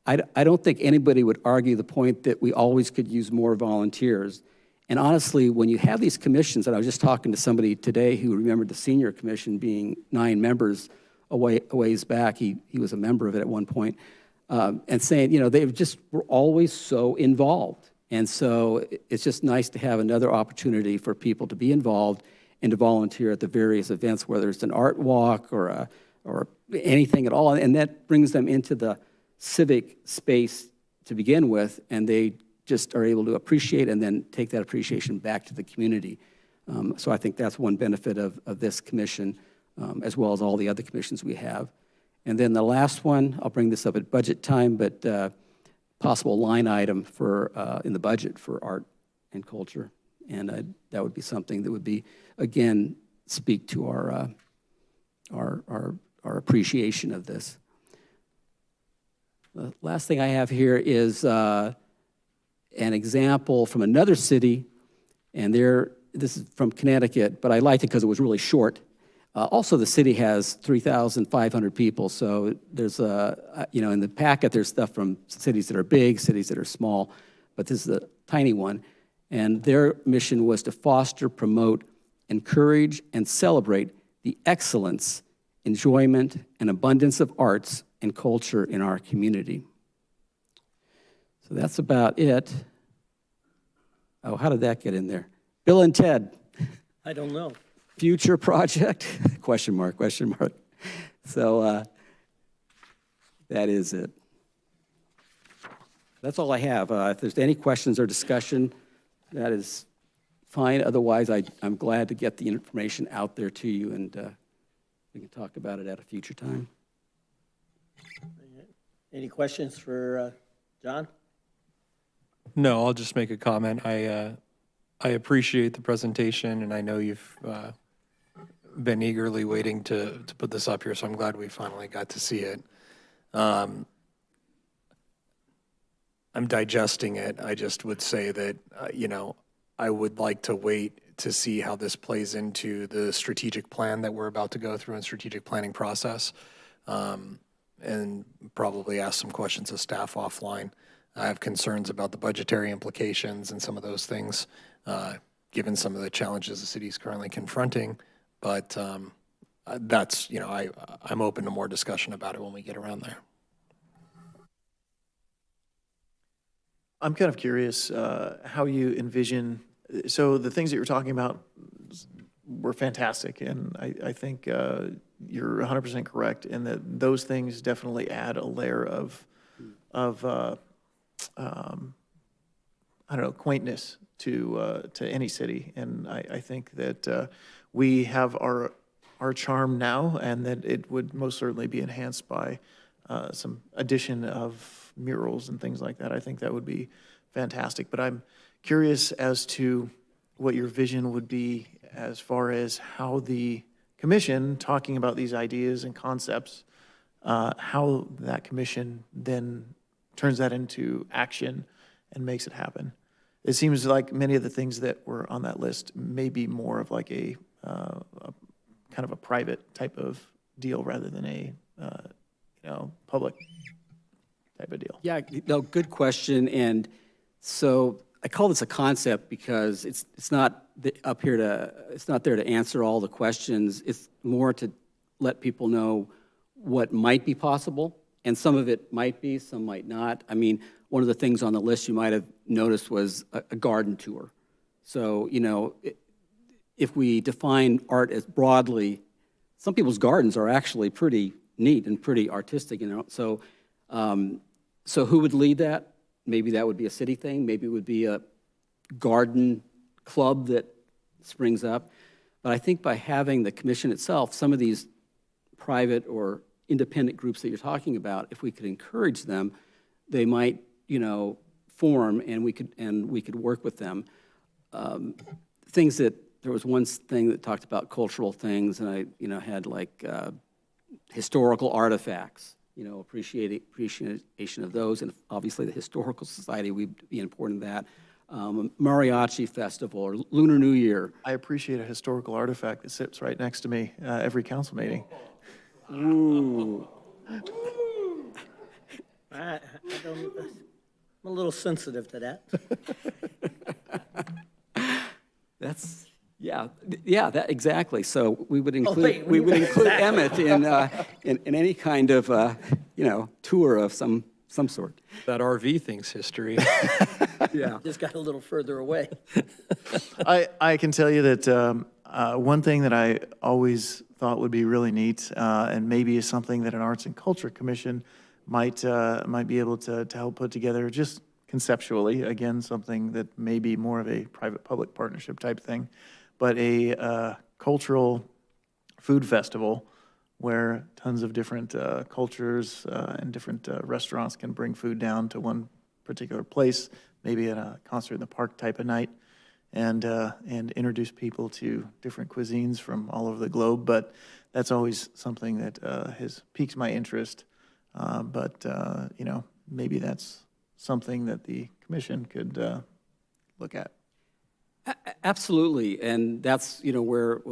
C: I don't think anybody would argue the point that we always could use more volunteers. And honestly, when you have these commissions, and I was just talking to somebody today who remembered the senior commission being 9 members a ways back. He was a member of it at one point, and saying, they just were always so involved. And so it's just nice to have another opportunity for people to be involved and to volunteer at the various events, whether it's an art walk or anything at all. And that brings them into the civic space to begin with, and they just are able to appreciate and then take that appreciation back to the community. So I think that's one benefit of this commission, as well as all the other commissions we have. And then the last one, I'll bring this up at budget time, but possible line item for in the budget for art and culture. And that would be something that would be, again, speak to our appreciation of this. The last thing I have here is an example from another city, and this is from Connecticut, but I liked it because it was really short. Also, the city has 3,500 people, so there's in the packet there's stuff from cities that are big, cities that are small, but this is a tiny one. And their mission was to foster, promote, encourage, and celebrate the excellence, enjoyment, and abundance of arts and culture in our community. So that's about it. Oh, how did that get in there? Bill and Ted.
A: I don't know.
C: Future project? Question mark, question mark. So that is it. That's all I have. If there's any questions or discussion, that is fine. Otherwise, I'm glad to get the information out there to you, and we can talk about it at a future time.
A: Any questions for John?
L: No, I'll just make a comment. I appreciate the presentation, and I know you've been eagerly waiting to put this up here, so I'm glad we finally got to see it. I'm digesting it. I just would say that, I would like to wait to see how this plays into the strategic plan that we're about to go through and strategic planning process, and probably ask some questions of staff offline. I have concerns about the budgetary implications and some of those things, given some of the challenges the city is currently confronting. But that's, I'm open to more discussion about it when we get around there.
M: I'm kind of curious how you envision, so the things that you're talking about were fantastic, and I think you're 100% correct in that those things definitely add a layer of I don't know, quaintness to any city, and I think that we have our charm now, and that it would most certainly be enhanced by some addition of murals and things like that. I think that would be fantastic. But I'm curious as to what your vision would be as far as how the commission, talking about these ideas and concepts, how that commission then turns that into action and makes it happen. It seems like many of the things that were on that list may be more of like a kind of a private type of deal rather than a public type of deal.
C: Yeah, no, good question. And so I call this a concept because it's not it's not there to answer all the questions. It's more to let people know what might be possible, and some of it might be, some might not. I mean, one of the things on the list you might have noticed was a garden tour. So, if we define art as broadly, some people's gardens are actually pretty neat and pretty artistic, So, so who would lead that? Maybe that would be a city thing. Maybe it would be a garden club that springs up. But I think by having the commission itself, some of these private or independent groups that you're talking about, if we could encourage them, they might, form, and we could work with them. Things that there was one thing that talked about cultural things, and I, had like historical artifacts. Appreciation of those, and obviously the Historical Society would be important in that. Mariachi Festival or Lunar New Year.
M: I appreciate a historical artifact that sits right next to me every council meeting.
C: Ooh.
A: I'm a little sensitive to that.
C: That's that exactly. So we would include
A: wait,
C: we would include Emmett in any kind of tour of some sort.
L: That RV thing's history.
C: Yeah.
A: Just got a little further away.
M: I can tell you that one thing that I always thought would be really neat, and maybe is something that an Arts and Culture Commission might be able to help put together, just conceptually. Again, something that may be more of a private-public partnership type thing, but a cultural food festival where tons of different cultures and different restaurants can bring food down to one particular place, maybe at a concert in the park type of night, and introduce people to different cuisines from all over the globe. But that's always something that has piqued my interest. But maybe that's something that the commission could look at.
C: Absolutely, and that's where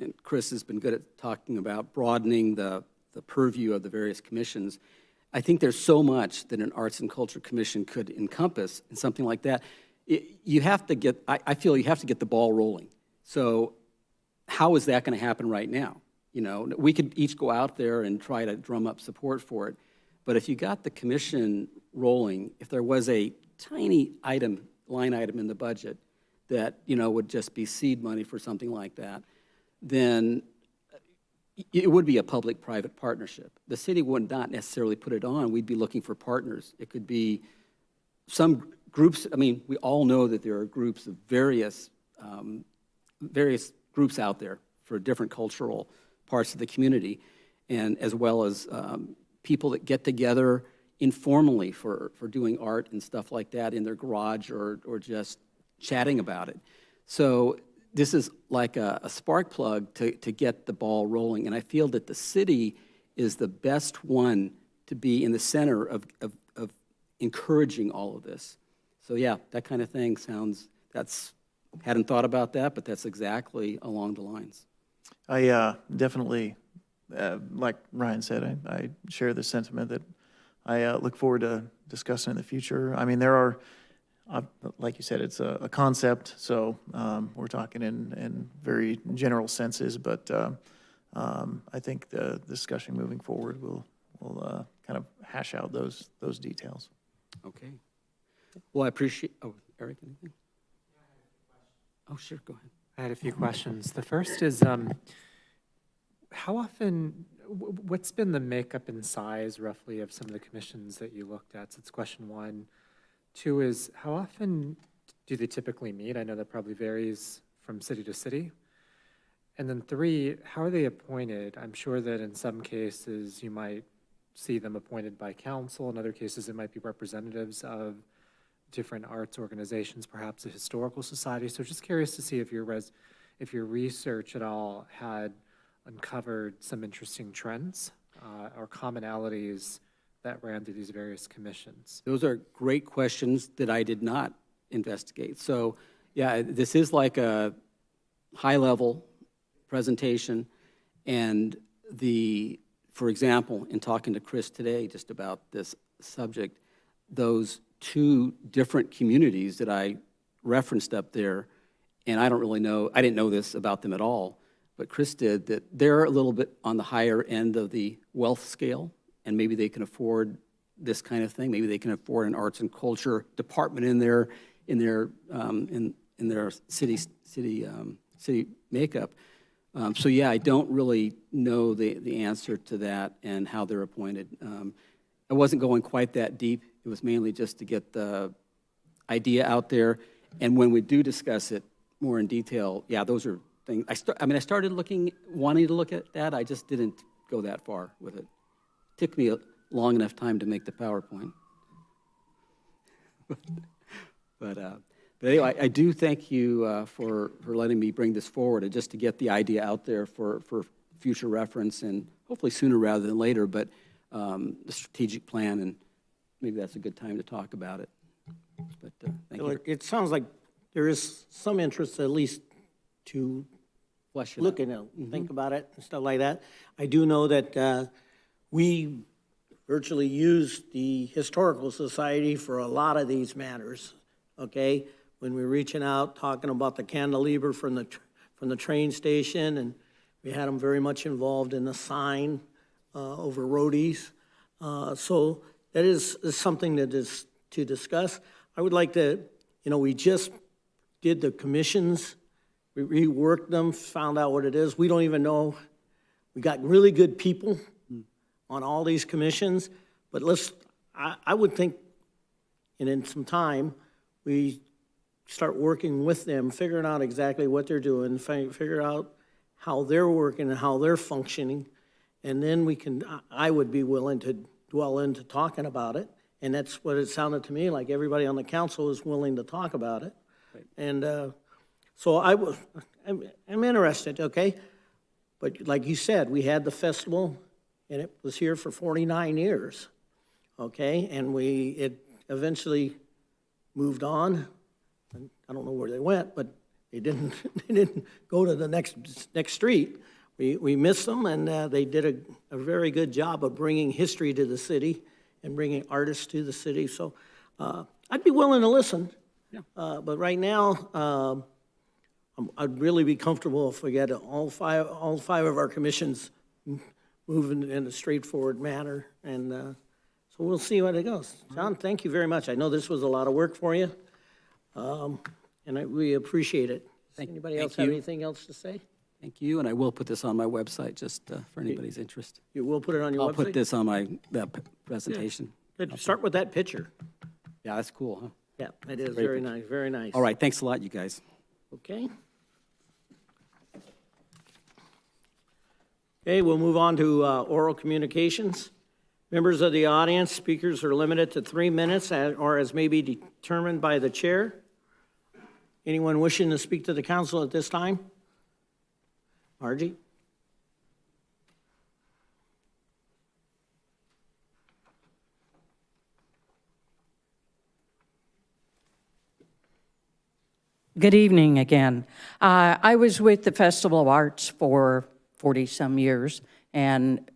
C: and Chris has been good at talking about broadening the purview of the various commissions. I think there's so much that an Arts and Culture Commission could encompass in something like that. You have to get, I feel you have to get the ball rolling. So how is that going to happen right now? We could each go out there and try to drum up support for it. But if you got the commission rolling, if there was a tiny line item in the budget that, would just be seed money for something like that, then it would be a public-private partnership. The city would not necessarily put it on. We'd be looking for partners. It could be some groups. I mean, we all know that there are groups of various groups out there for different cultural parts of the community, and as well as people that get together informally for doing art and stuff like that in their garage or just chatting about it. So this is like a spark plug to get the ball rolling. And I feel that the city is the best one to be in the center of encouraging all of this. So yeah, that kind of thing hadn't thought about that, but that's exactly along the lines.
M: I definitely, like Ryan said, I share the sentiment that I look forward to discussing in the future. I mean, there are, like you said, it's a concept, so we're talking in very general senses, but I think the discussion moving forward will kind of hash out those details.
C: Okay. Well, I appreciate, Eric, anything? Oh, sure, go ahead.
N: I had a few questions. The first is, how often, what's been the makeup and size roughly of some of the commissions that you looked at? So that's question one. Two is, how often do they typically meet? I know that probably varies from city to city. And then three, how are they appointed? I'm sure that in some cases you might see them appointed by council. In other cases, it might be representatives of different arts organizations, perhaps a historical society. So just curious to see if your research at all had uncovered some interesting trends or commonalities that ran through these various commissions.
C: Those are great questions that I did not investigate. So yeah, this is like a high-level presentation, and for example, in talking to Chris today just about this subject, those two different communities that I referenced up there, and I didn't know this about them at all, but Chris did, that they're a little bit on the higher end of the wealth scale, and maybe they can afford this kind of thing. Maybe they can afford an arts and culture department in their city makeup. So yeah, I don't really know the answer to that and how they're appointed. I wasn't going quite that deep. It was mainly just to get the idea out there. And when we do discuss it more in detail, yeah, those are things. I started wanting to look at that. I just didn't go that far with it. Took me a long enough time to make the PowerPoint. But anyway, I do thank you for letting me bring this forward and just to get the idea out there for future reference and hopefully sooner rather than later, but the strategic plan, and maybe that's a good time to talk about it. But thank you.
A: It sounds like there is some interest at least to look at it, think about it and stuff like that. I do know that we virtually use the Historical Society for a lot of these matters, okay? When we're reaching out, talking about the cantilever from the train station, and we had them very much involved in the sign over roadies. So that is something that is to discuss. I would like to, we just did the commissions, we reworked them, found out what it is. We don't even know. We got really good people on all these commissions, but I would think, and in some time, we start working with them, figuring out exactly what they're doing, figure out how they're working and how they're functioning, and then I would be willing to dwell into talking about it, and that's what it sounded to me like. Everybody on the council is willing to talk about it. Right. And so I'm interested, okay? But like you said, we had the festival, and it was here for 49 years, okay? And it eventually moved on. I don't know where they went, but they didn't go to the next street. We missed them, and they did a very good job of bringing history to the city and bringing artists to the city. So I'd be willing to listen. Yeah. But right now, I'd really be comfortable if we get all five of our commissions moving in a straightforward manner. And so we'll see how it goes. John, thank you very much. I know this was a lot of work for you, and we appreciate it. Does anybody else have anything else to say?
C: Thank you, and I will put this on my website just for anybody's interest.
A: You will put it on your website?
C: I'll put this on that presentation.
A: Good. Start with that picture.
C: Yeah, that's cool, huh?
A: Yeah, it is very nice, very nice.
C: All right, thanks a lot, you guys.
A: Okay. Okay, we'll move on to oral communications. Members of the audience, speakers are limited to 3 minutes or as may be determined by the chair. Anyone wishing to speak to the council at this time? Margie?
K: Good evening again. I was with the Festival of Arts for 40-some years, and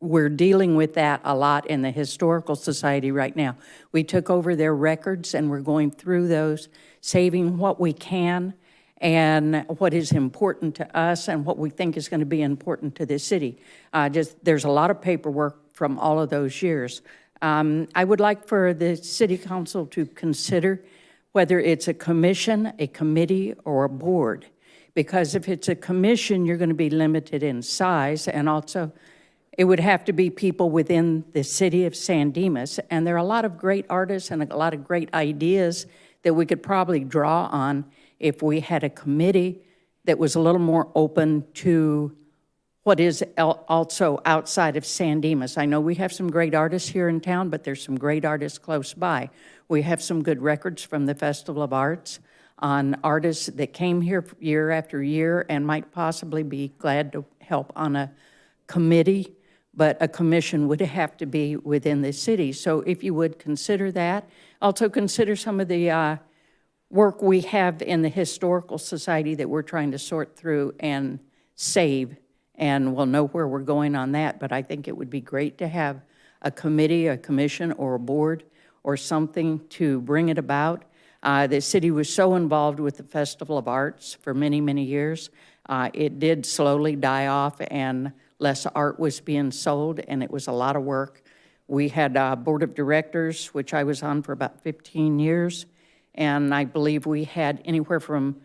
K: we're dealing with that a lot in the Historical Society right now. We took over their records, and we're going through those, saving what we can and what is important to us and what we think is going to be important to the city. There's a lot of paperwork from all of those years. I would like for the City Council to consider whether it's a commission, a committee, or a board. Because if it's a commission, you're going to be limited in size, and also it would have to be people within the city of San Dimas. And there are a lot of great artists and a lot of great ideas that we could probably draw on if we had a committee that was a little more open to what is also outside of San Dimas. I know we have some great artists here in town, but there's some great artists close by. We have some good records from the Festival of Arts on artists that came here year after year and might possibly be glad to help on a committee, but a commission would have to be within the city. So if you would consider that, also consider some of the work we have in the Historical Society that we're trying to sort through and save, and we'll know where we're going on that. But I think it would be great to have a committee, a commission, or a board or something to bring it about. The city was so involved with the Festival of Arts for many, many years. It did slowly die off and less art was being sold, and it was a lot of work. We had a board of directors, which I was on for about 15 years, and I believe we had anywhere from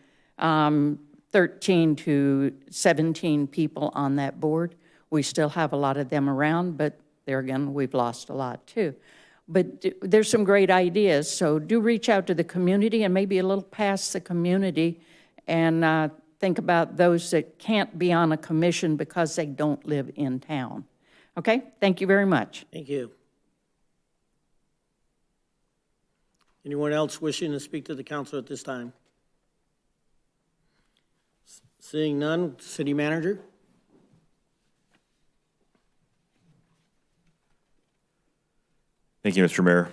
K: 13 to 17 people on that board. We still have a lot of them around, but there again, we've lost a lot too. But there's some great ideas, so do reach out to the community and maybe a little past the community and think about those that can't be on a commission because they don't live in town. Okay, thank you very much.
A: Thank you. Anyone else wishing to speak to the council at this time? Seeing none, city manager?
F: Thank you, Mr. Mayor.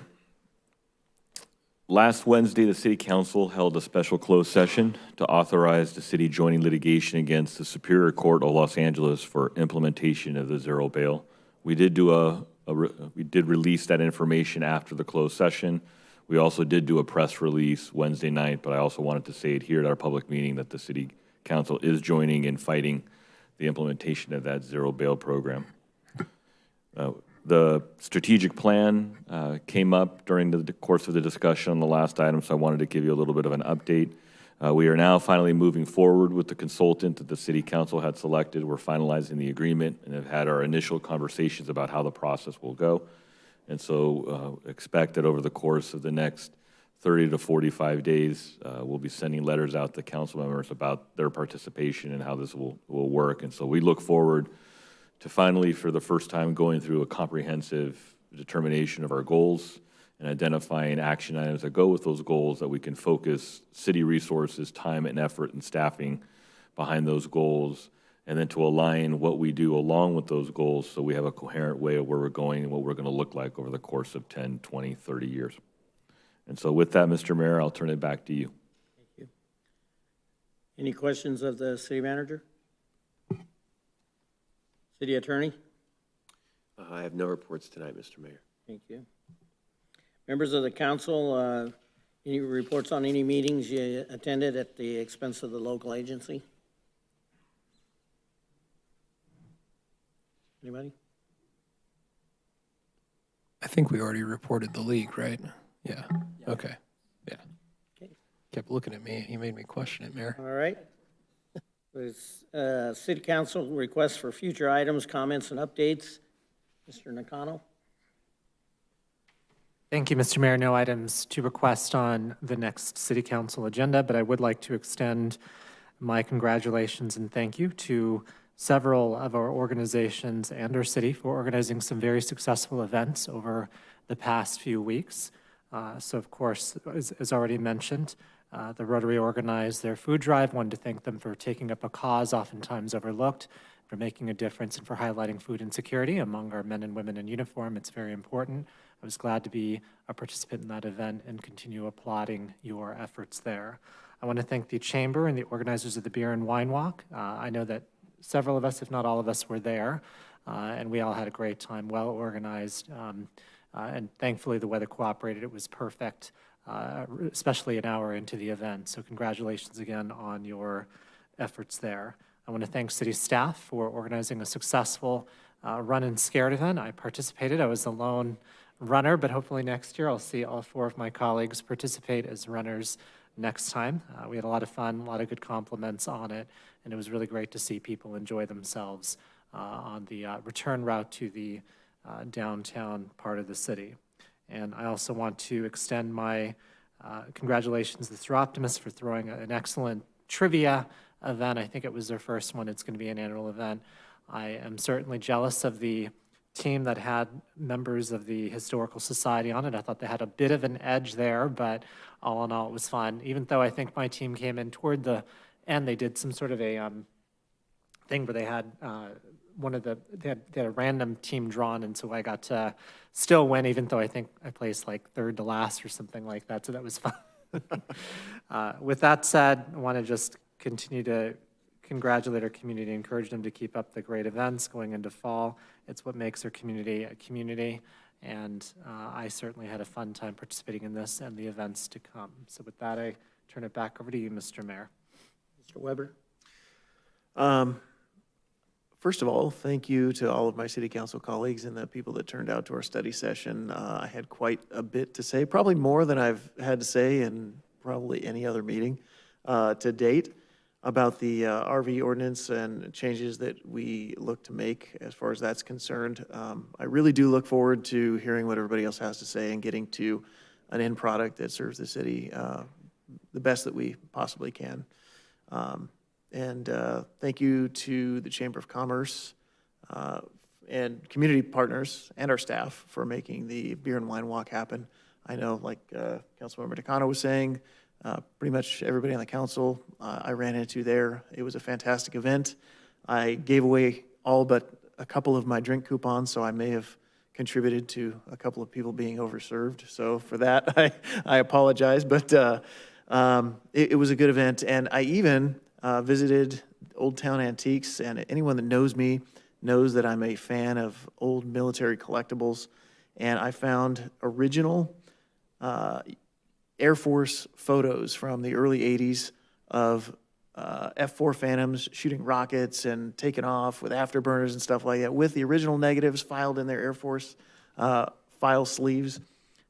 F: Last Wednesday, the City Council held a special closed session to authorize the city joining litigation against the Superior Court of Los Angeles for implementation of the zero bail. We did release that information after the closed session. We also did do a press release Wednesday night, but I also wanted to say it here at our public meeting that the City Council is joining in fighting the implementation of that zero bail program. The strategic plan came up during the course of the discussion on the last item, so I wanted to give you a little bit of an update. We are now finally moving forward with the consultant that the City Council had selected. We're finalizing the agreement and have had our initial conversations about how the process will go. And so expect that over the course of the next 30 to 45 days, we'll be sending letters out to council members about their participation and how this will work. And so we look forward to finally, for the first time, going through a comprehensive determination of our goals and identifying action items that go with those goals that we can focus city resources, time and effort and staffing behind those goals, and then to align what we do along with those goals so we have a coherent way of where we're going and what we're going to look like over the course of 10, 20, 30 years. And so with that, Mr. Mayor, I'll turn it back to you.
A: Thank you. Any questions of the city manager? City attorney?
O: I have no reports tonight, Mr. Mayor.
A: Thank you. Members of the council, any reports on any meetings you attended at the expense of the local agency? Anybody?
L: I think we already reported the leak, right? Yeah, okay, yeah.
A: Okay.
L: Kept looking at me, you made me question it, Mayor.
A: All right. With city council requests for future items, comments, and updates. Mr. Nakano?
N: Thank you, Mr. Mayor. No items to request on the next city council agenda, but I would like to extend my congratulations and thank you to several of our organizations and our city for organizing some very successful events over the past few weeks. So of course, as already mentioned, the Rotary organized their food drive. Wanted to thank them for taking up a cause oftentimes overlooked, for making a difference and for highlighting food insecurity among our men and women in uniform. It's very important. I was glad to be a participant in that event and continue applauding your efforts there. I want to thank the Chamber and the organizers of the Beer and Wine Walk. I know that several of us, if not all of us, were there, and we all had a great time, well organized, and thankfully the weather cooperated. It was perfect, especially an hour into the event. So congratulations again on your efforts there. I want to thank city staff for organizing a successful Run and Scared event. I participated. I was the lone runner, but hopefully next year I'll see all 4 of my colleagues participate as runners next time. We had a lot of fun, a lot of good compliments on it, and it was really great to see people enjoy themselves on the return route to the downtown part of the city. And I also want to extend my congratulations to the Throw Optimists for throwing an excellent trivia event. I think it was their first one. It's going to be an annual event. I am certainly jealous of the team that had members of the Historical Society on it. I thought they had a bit of an edge there, but all in all, it was fun. Even though I think my team came in toward the end, they did some sort of a thing where they had they had a random team drawn, and so I got to still win, even though I think I placed like 3rd to last or something like that, so that was fun. With that said, I want to just continue to congratulate our community, encourage them to keep up the great events going into fall. It's what makes our community a community, and I certainly had a fun time participating in this and the events to come. So with that, I turn it back over to you, Mr. Mayor.
A: Mr. Weber?
M: First of all, thank you to all of my city council colleagues and the people that turned out to our study session. I had quite a bit to say, probably more than I've had to say in probably any other meeting to date about the RV ordinance and changes that we look to make as far as that's concerned. I really do look forward to hearing what everybody else has to say and getting to an end product that serves the city the best that we possibly can. And thank you to the Chamber of Commerce and community partners and our staff for making the Beer and Wine Walk happen. I know, like Councilmember Takano was saying, pretty much everybody on the council I ran into there. It was a fantastic event. I gave away all but a couple of my drink coupons, so I may have contributed to a couple of people being overserved. So for that, I apologize, but it was a good event. And I even visited Old Town Antiques, and anyone that knows me knows that I'm a fan of old military collectibles. And I found original Air Force photos from the early 80s of F-4 Phantoms shooting rockets and taking off with afterburners and stuff like that, with the original negatives filed in their Air Force file sleeves.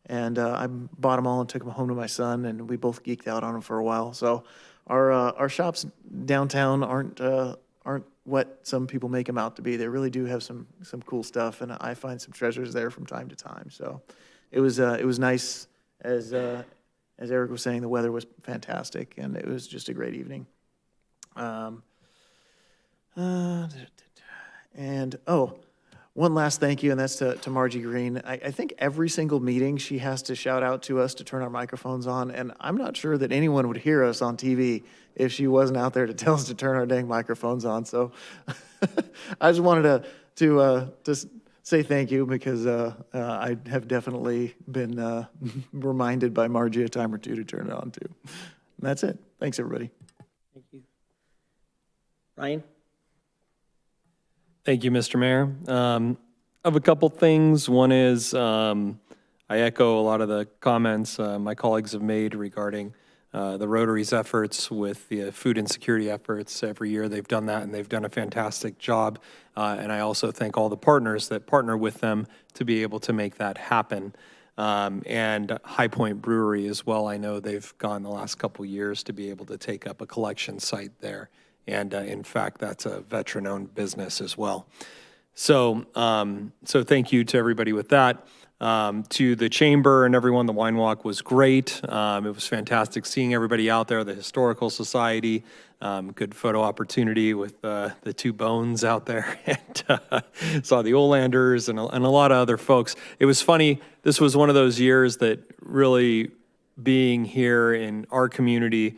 M: And I bought them all and took them home to my son, and we both geeked out on them for a while. So our shops downtown aren't what some people make them out to be. They really do have some cool stuff, and I find some treasures there from time to time. So it was nice. As Eric was saying, the weather was fantastic, and it was just a great evening. And one last thank you, and that's to Margie Green. I think every single meeting she has to shout out to us to turn our microphones on, and I'm not sure that anyone would hear us on TV if she wasn't out there to tell us to turn our dang microphones on. So I just wanted to say thank you, because I have definitely been reminded by Margie a time or two to turn it on too. And that's it. Thanks, everybody.
A: Thank you. Ryan?
L: Thank you, Mr. Mayor. I have a couple things. One is I echo a lot of the comments my colleagues have made regarding the Rotary's efforts with the food insecurity efforts. Every year they've done that, and they've done a fantastic job. And I also thank all the partners that partner with them to be able to make that happen. And High Point Brewery as well. I know they've gone the last couple years to be able to take up a collection site there. And in fact, that's a veteran-owned business as well. So thank you to everybody with that. To the chamber and everyone, the wine walk was great. It was fantastic seeing everybody out there, the Historical Society, good photo opportunity with the two bones out there, and saw the Olanders and a lot of other folks. It was funny, this was one of those years that really being here in our community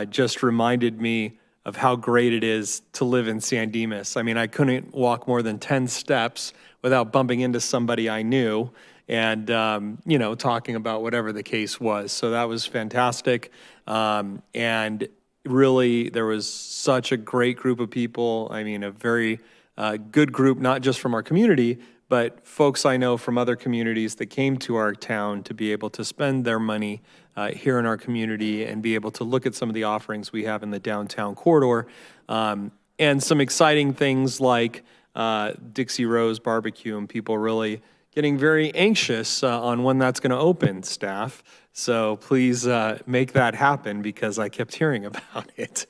L: just reminded me of how great it is to live in San Dimas. I mean, I couldn't walk more than 10 steps without bumping into somebody I knew and, talking about whatever the case was. So that was fantastic. And really, there was such a great group of people. I mean, a very good group, not just from our community, but folks I know from other communities that came to our town to be able to spend their money here in our community and be able to look at some of the offerings we have in the downtown corridor. And some exciting things like Dixie Rose Barbecue, and people really getting very anxious on when that's going to open, staff. So please make that happen, because I kept hearing about it.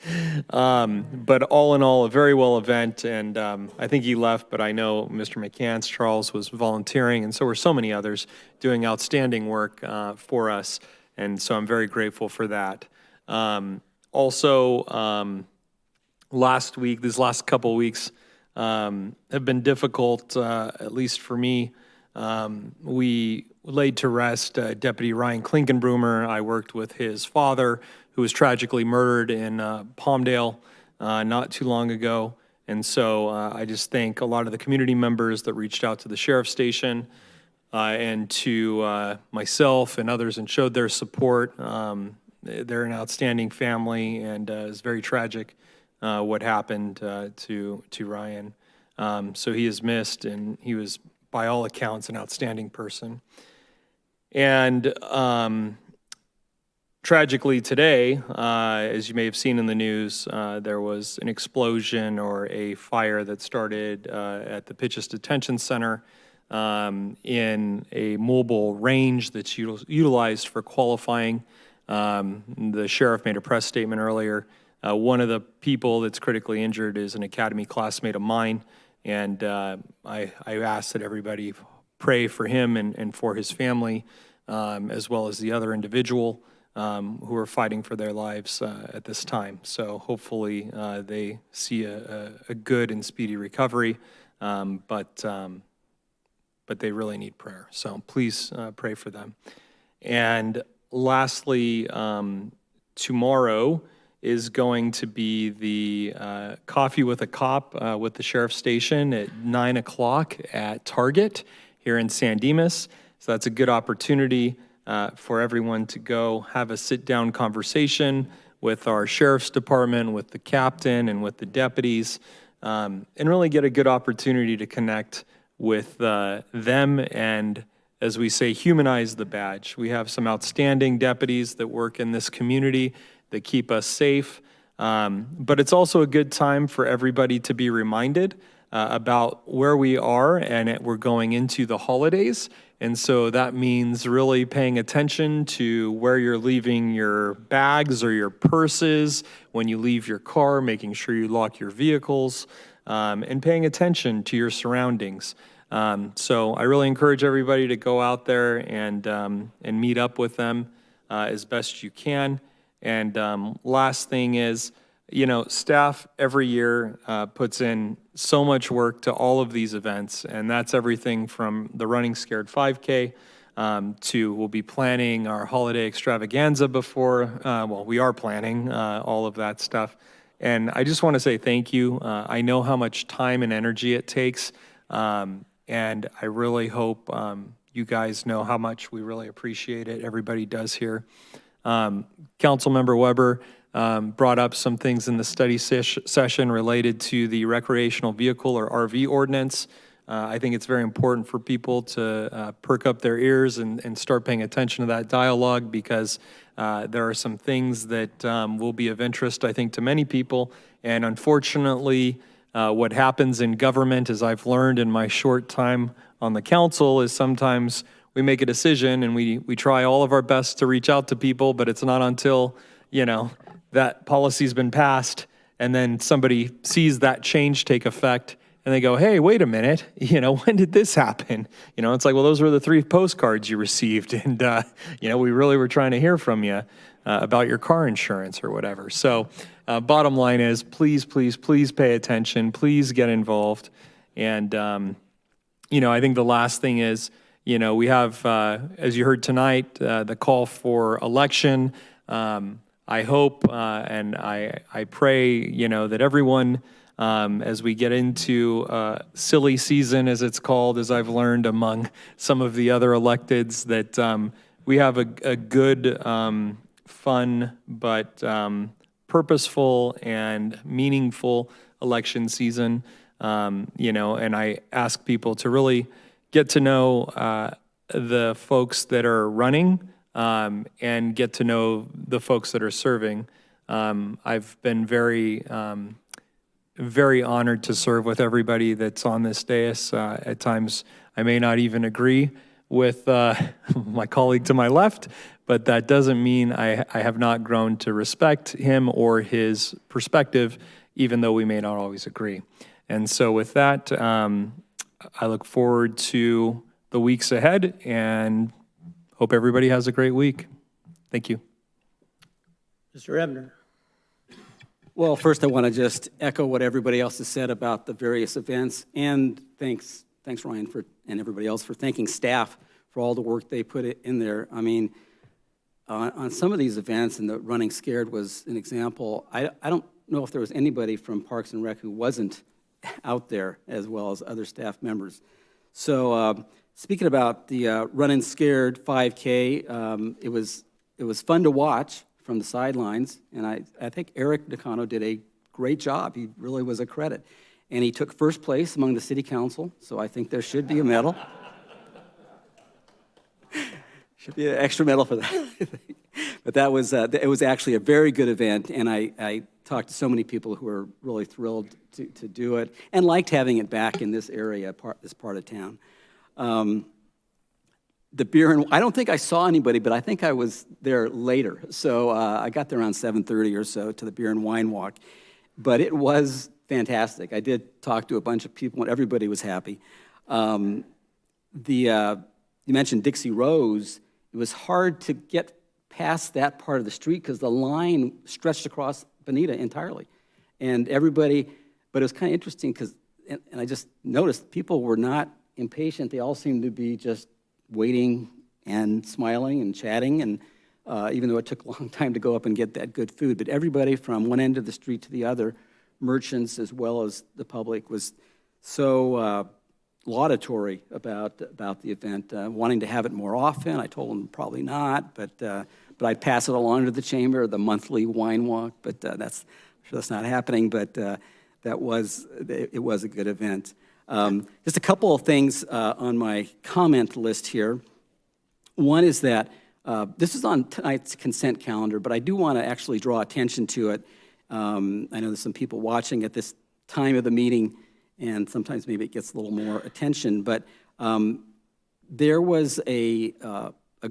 L: But all in all, a very well event, and I think he left, but I know Mr. McCants, Charles, was volunteering, and so were so many others doing outstanding work for us, and so I'm very grateful for that. Also, last week, these last couple weeks have been difficult, at least for me. We laid to rest Deputy Ryan Klinkenbroomer. I worked with his father, who was tragically murdered in Palmdale not too long ago. And so I just thank a lot of the community members that reached out to the sheriff's station and to myself and others and showed their support. They're an outstanding family, and it's very tragic what happened to Ryan. So he is missed, and he was, by all accounts, an outstanding person. And tragically today, as you may have seen in the news, there was an explosion or a fire that started at the Pitchess Detention Center in a mobile range that's utilized for qualifying. The sheriff made a press statement earlier. One of the people that's critically injured is an academy classmate of mine, and I ask that everybody pray for him and for his family, as well as the other individual who are fighting for their lives at this time. So hopefully they see a good and speedy recovery, but they really need prayer. So please pray for them. And lastly, tomorrow is going to be the Coffee with a Cop with the Sheriff's Station at 9 o'clock at Target here in San Dimas. So that's a good opportunity for everyone to go have a sit-down conversation with our Sheriff's Department, with the captain, and with the deputies, and really get a good opportunity to connect with them and, as we say, humanize the badge. We have some outstanding deputies that work in this community that keep us safe. But it's also a good time for everybody to be reminded about where we are, and we're going into the holidays. And so that means really paying attention to where you're leaving your bags or your purses, when you leave your car, making sure you lock your vehicles, and paying attention to your surroundings. So I really encourage everybody to go out there and meet up with them as best you can. And last thing is, staff every year puts in so much work to all of these events, and that's everything from the Running Scared 5K to we'll be planning our holiday extravaganza before, we are planning all of that stuff. And I just want to say thank you. I know how much time and energy it takes, and I really hope you guys know how much we really appreciate it. Everybody does here. Councilmember Weber brought up some things in the study session related to the recreational vehicle or RV ordinance. I think it's very important for people to perk up their ears and start paying attention to that dialogue, because there are some things that will be of interest, I think, to many people. And unfortunately, what happens in government, as I've learned in my short time on the council, is sometimes we make a decision and we try all of our best to reach out to people, but it's not until, that policy's been passed and then somebody sees that change take effect and they go, hey, wait a minute, when did this happen? It's like, well, those were the 3 postcards you received, and, we really were trying to hear from you about your car insurance or whatever. So bottom line is, please, please, please pay attention. Please get involved. And, I think the last thing is, we have, as you heard tonight, the call for election. I hope and I pray, that everyone, as we get into silly season, as it's called, as I've learned among some of the other electeds, that we have a good, fun, but purposeful and meaningful election season. And I ask people to really get to know the folks that are running and get to know the folks that are serving. I've been very, very honored to serve with everybody that's on this dais. At times, I may not even agree with my colleague to my left, but that doesn't mean I have not grown to respect him or his perspective, even though we may not always agree. And so with that, I look forward to the weeks ahead and hope everybody has a great week. Thank you.
A: Mr. Ebner.
C: Well, first I want to just echo what everybody else has said about the various events, and thanks Ryan and everybody else for thanking staff for all the work they put in there. I mean, on some of these events, and the Running Scared was an example, I don't know if there was anybody from Parks and Rec who wasn't out there, as well as other staff members. So speaking about the Running Scared 5K, it was fun to watch from the sidelines, and I think Eric Nakano did a great job. He really was a credit. And he took first place among the city council, so I think there should be a medal. Should be an extra medal for that. But that was, it was actually a very good event, and I talked to so many people who were really thrilled to do it and liked having it back in this area, this part of town. The beer and I don't think I saw anybody, but I think I was there later. So I got there around 7:30 or so to the beer and wine walk. But it was fantastic. I did talk to a bunch of people, and everybody was happy. You mentioned Dixie Rose. It was hard to get past that part of the street because the line stretched across Bonita entirely. And everybody, but it was kind of interesting because, and I just noticed people were not impatient. They all seemed to be just waiting and smiling and chatting, and even though it took a long time to go up and get that good food. But everybody from one end of the street to the other, merchants as well as the public, was so laudatory about the event, wanting to have it more often. I told them probably not, but I'd pass it along to the chamber, the monthly wine walk, but that's not happening, but it was a good event. Just a couple of things on my comment list here. One is that this is on tonight's consent calendar, but I do want to actually draw attention to it. I know there's some people watching at this time of the meeting, and sometimes maybe it gets a little more attention, but there was a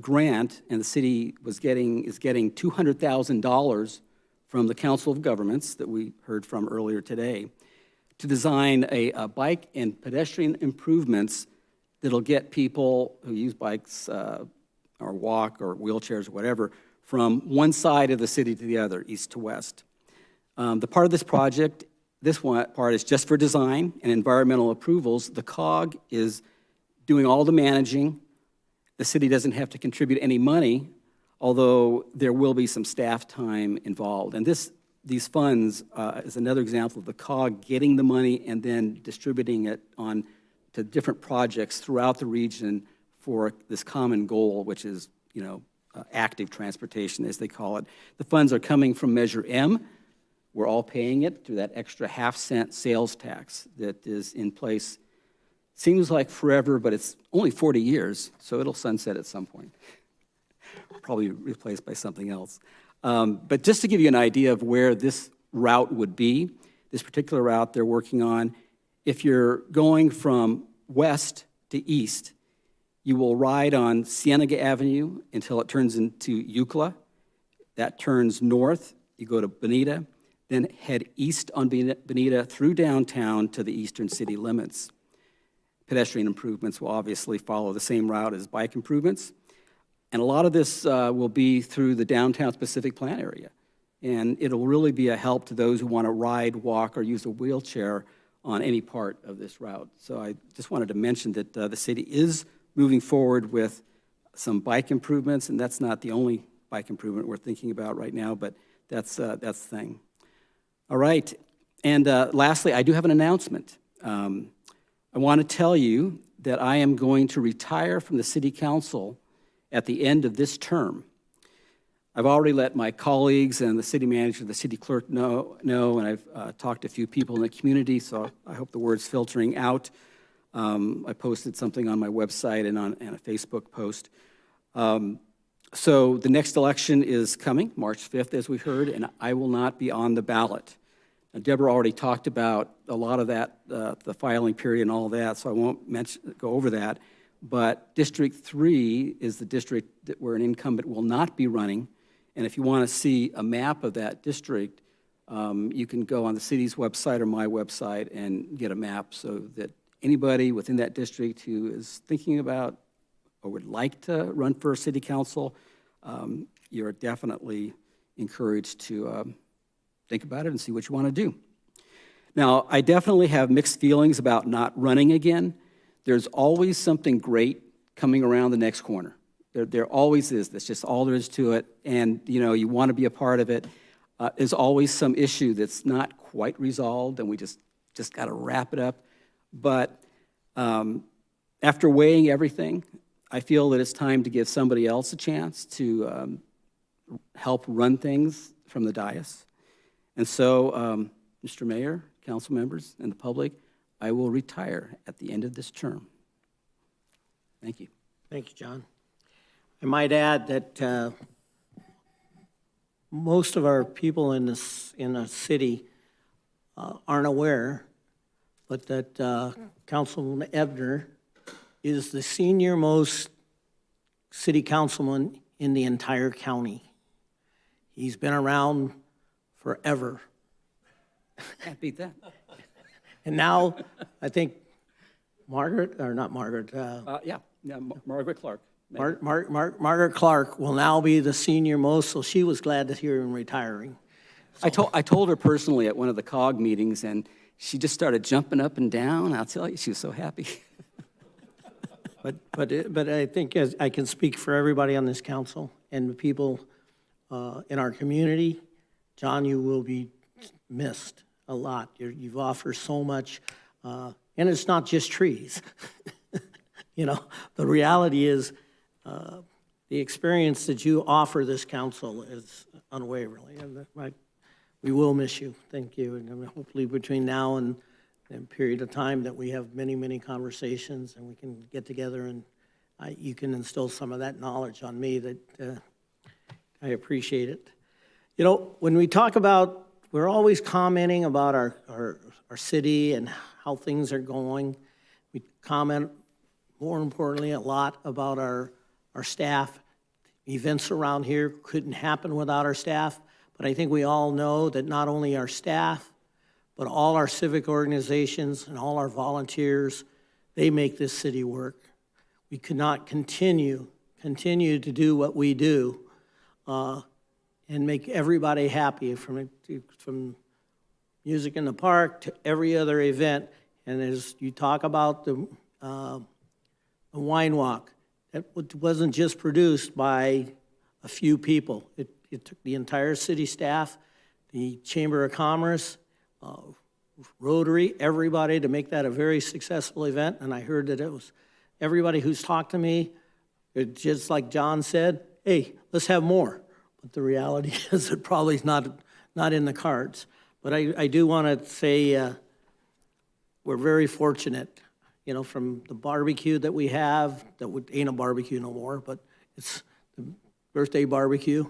C: grant, and the city is getting $200,000 from the Council of Governments that we heard from earlier today to design a bike and pedestrian improvements that'll get people who use bikes or walk or wheelchairs or whatever from one side of the city to the other, east to west. The part of this project, this one part is just for design and environmental approvals. The COG is doing all the managing. The city doesn't have to contribute any money, although there will be some staff time involved. And these funds is another example of the COG getting the money and then distributing it on to different projects throughout the region for this common goal, which is, active transportation, as they call it. The funds are coming from Measure M. We're all paying it through that extra half-cent sales tax that is in place. Seems like forever, but it's only 40 years, so it'll sunset at some point. Probably replaced by something else. But just to give you an idea of where this route would be, this particular route they're working on, if you're going from west to east, you will ride on Cienega Avenue until it turns into Eucla. That turns north, you go to Bonita. then head east on Bonita through downtown to the eastern city limits. Pedestrian improvements will obviously follow the same route as bike improvements. And a lot of this will be through the downtown specific plan area. And it'll really be a help to those who want to ride, walk, or use a wheelchair on any part of this route. So I just wanted to mention that the city is moving forward with some bike improvements, and that's not the only bike improvement we're thinking about right now, but that's the thing. All right, and lastly, I do have an announcement. I want to tell you that I am going to retire from the city council at the end of this term. I've already let my colleagues and the city manager, the city clerk know, and I've talked to a few people in the community, so I hope the word's filtering out. I posted something on my website and a Facebook post. So the next election is coming, March 5th, as we heard, and I will not be on the ballot. Now, Deborah already talked about a lot of that, the filing period and all that, so I won't go over that. But District 3 is the district where an incumbent will not be running. And if you want to see a map of that district, you can go on the city's website or my website and get a map so that anybody within that district who is thinking about or would like to run for city council, you're definitely encouraged to think about it and see what you want to do. Now, I definitely have mixed feelings about not running again. There's always something great coming around the next corner. There always is. That's just all there is to it. And, you want to be a part of it. There's always some issue that's not quite resolved, and we just got to wrap it up. But after weighing everything, I feel that it's time to give somebody else a chance to help run things from the dais. And so, Mr. Mayor, council members, and the public, I will retire at the end of this term. Thank you.
A: Thank you, John. I might add that most of our people in the city aren't aware, but that Councilman Ebner is the senior most city councilman in the entire county. He's been around forever.
C: Can't beat that.
A: And now, I think Margaret Clark. Margaret Clark will now be the senior most, so she was glad to hear him retiring.
C: So. I told her personally at one of the COG meetings, and she just started jumping up and down. I'll tell you, she was so happy.
A: But I think I can speak for everybody on this council and the people in our community. John, you will be missed a lot. You've offered so much, and it's not just trees. The reality is the experience that you offer this council is unwavering. And we will miss you. Thank you. And hopefully between now and a period of time that we have many, many conversations and we can get together and you can instill some of that knowledge on me that I appreciate it. When we talk about, we're always commenting about our city and how things are going. We comment, more importantly, a lot about our staff. Events around here couldn't happen without our staff, but I think we all know that not only our staff, but all our civic organizations and all our volunteers, they make this city work. We could not continue to do what we do and make everybody happy, from music in the park to every other event. And as you talk about the wine walk, it wasn't just produced by a few people. It took the entire city staff, the Chamber of Commerce, Rotary, everybody to make that a very successful event. And I heard that it was everybody who's talked to me, just like John said, hey, let's have more. But the reality is it probably is not in the cards. But I do want to say we're very fortunate, from the barbecue that we have, ain't a barbecue no more, but it's the birthday barbecue,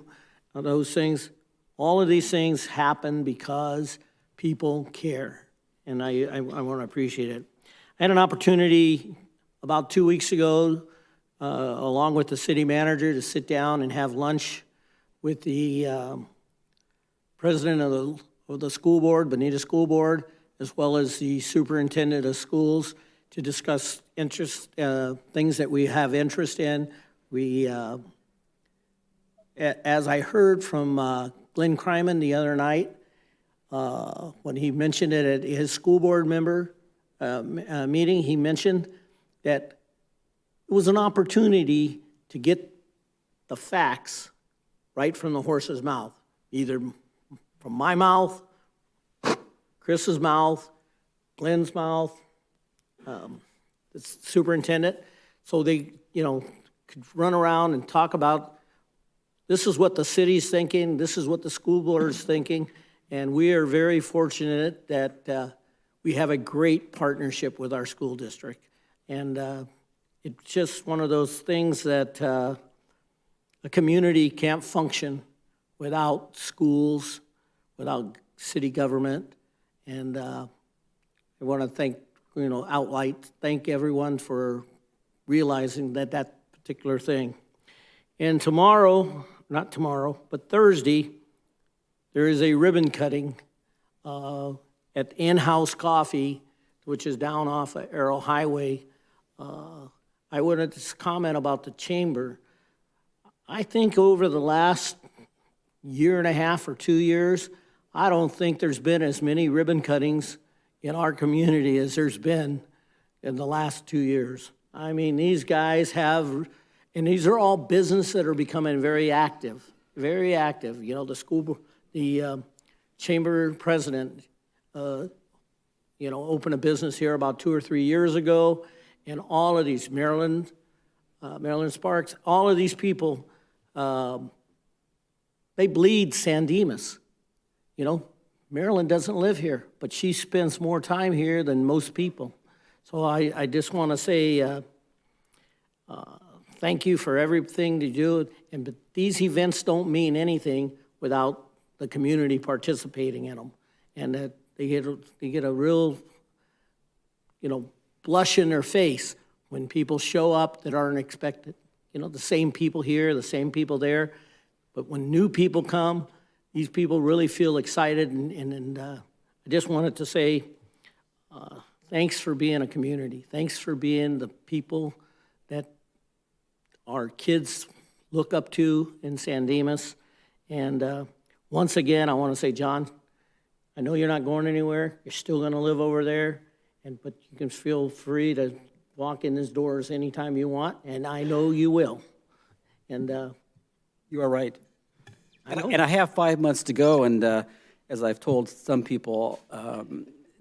A: those things. All of these things happen because people care, and I want to appreciate it. I had an opportunity about 2 weeks ago, along with the city manager, to sit down and have lunch with the president of of the school board, Bonita School Board, as well as the superintendent of schools to discuss things that we have interest in. We, as I heard from Glenn Kryman the other night, when he mentioned it at his school board member meeting, he mentioned that it was an opportunity to get the facts right from the horse's mouth, either from my mouth, Chris's mouth, Glenn's mouth, the superintendent, so they, could run around and talk about, this is what the city's thinking, this is what the school board is thinking, and we are very fortunate that we have a great partnership with our school district. And it's just one of those things that a community can't function without schools, without city government. And I want to thank, thank everyone for realizing that particular thing. And tomorrow, not tomorrow, but Thursday, there is a ribbon cutting at In-House Coffee, which is down off of Arrow Highway. I wanted to comment about the chamber. I think over the last year and a half or 2 years, I don't think there's been as many ribbon cuttings in our community as there's been in the last 2 years. I mean, these guys have, and these are all businesses that are becoming very active, very active. The chamber president, opened a business here about 2 or 3 years ago, and all of these, Marilyn Sparks, all of these people, they bleed San Dimas. Marilyn doesn't live here, but she spends more time here than most people. So I just want to say thank you for everything you do. But these events don't mean anything without the community participating in them. And that they get a real, blush in their face when people show up that aren't expected. The same people here, the same people there. But when new people come, these people really feel excited. And I just wanted to say thanks for being a community. Thanks for being the people that our kids look up to in San Dimas. And once again, I want to say, John, I know you're not going anywhere. You're still going to live over there. But you can feel free to walk in his doors anytime you want, and I know you will. And
C: You are right. And I have 5 months to go, and as I've told some people,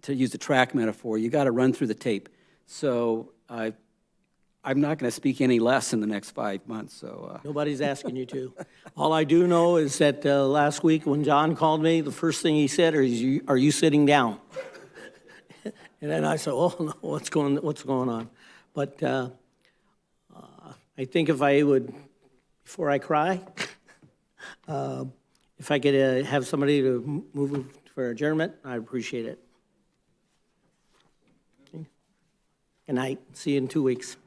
C: to use the track metaphor, you got to run through the tape. So I'm not going to speak any less in the next 5 months. So
A: nobody's asking you to. All I do know is that last week when John called me, the first thing he said is, "Are you sitting down?" And then I said, "Oh no, what's going on?" But I think if I would, before I cry, if I could have somebody to move for adjournment, I'd appreciate it. Good night. See you in 2 weeks.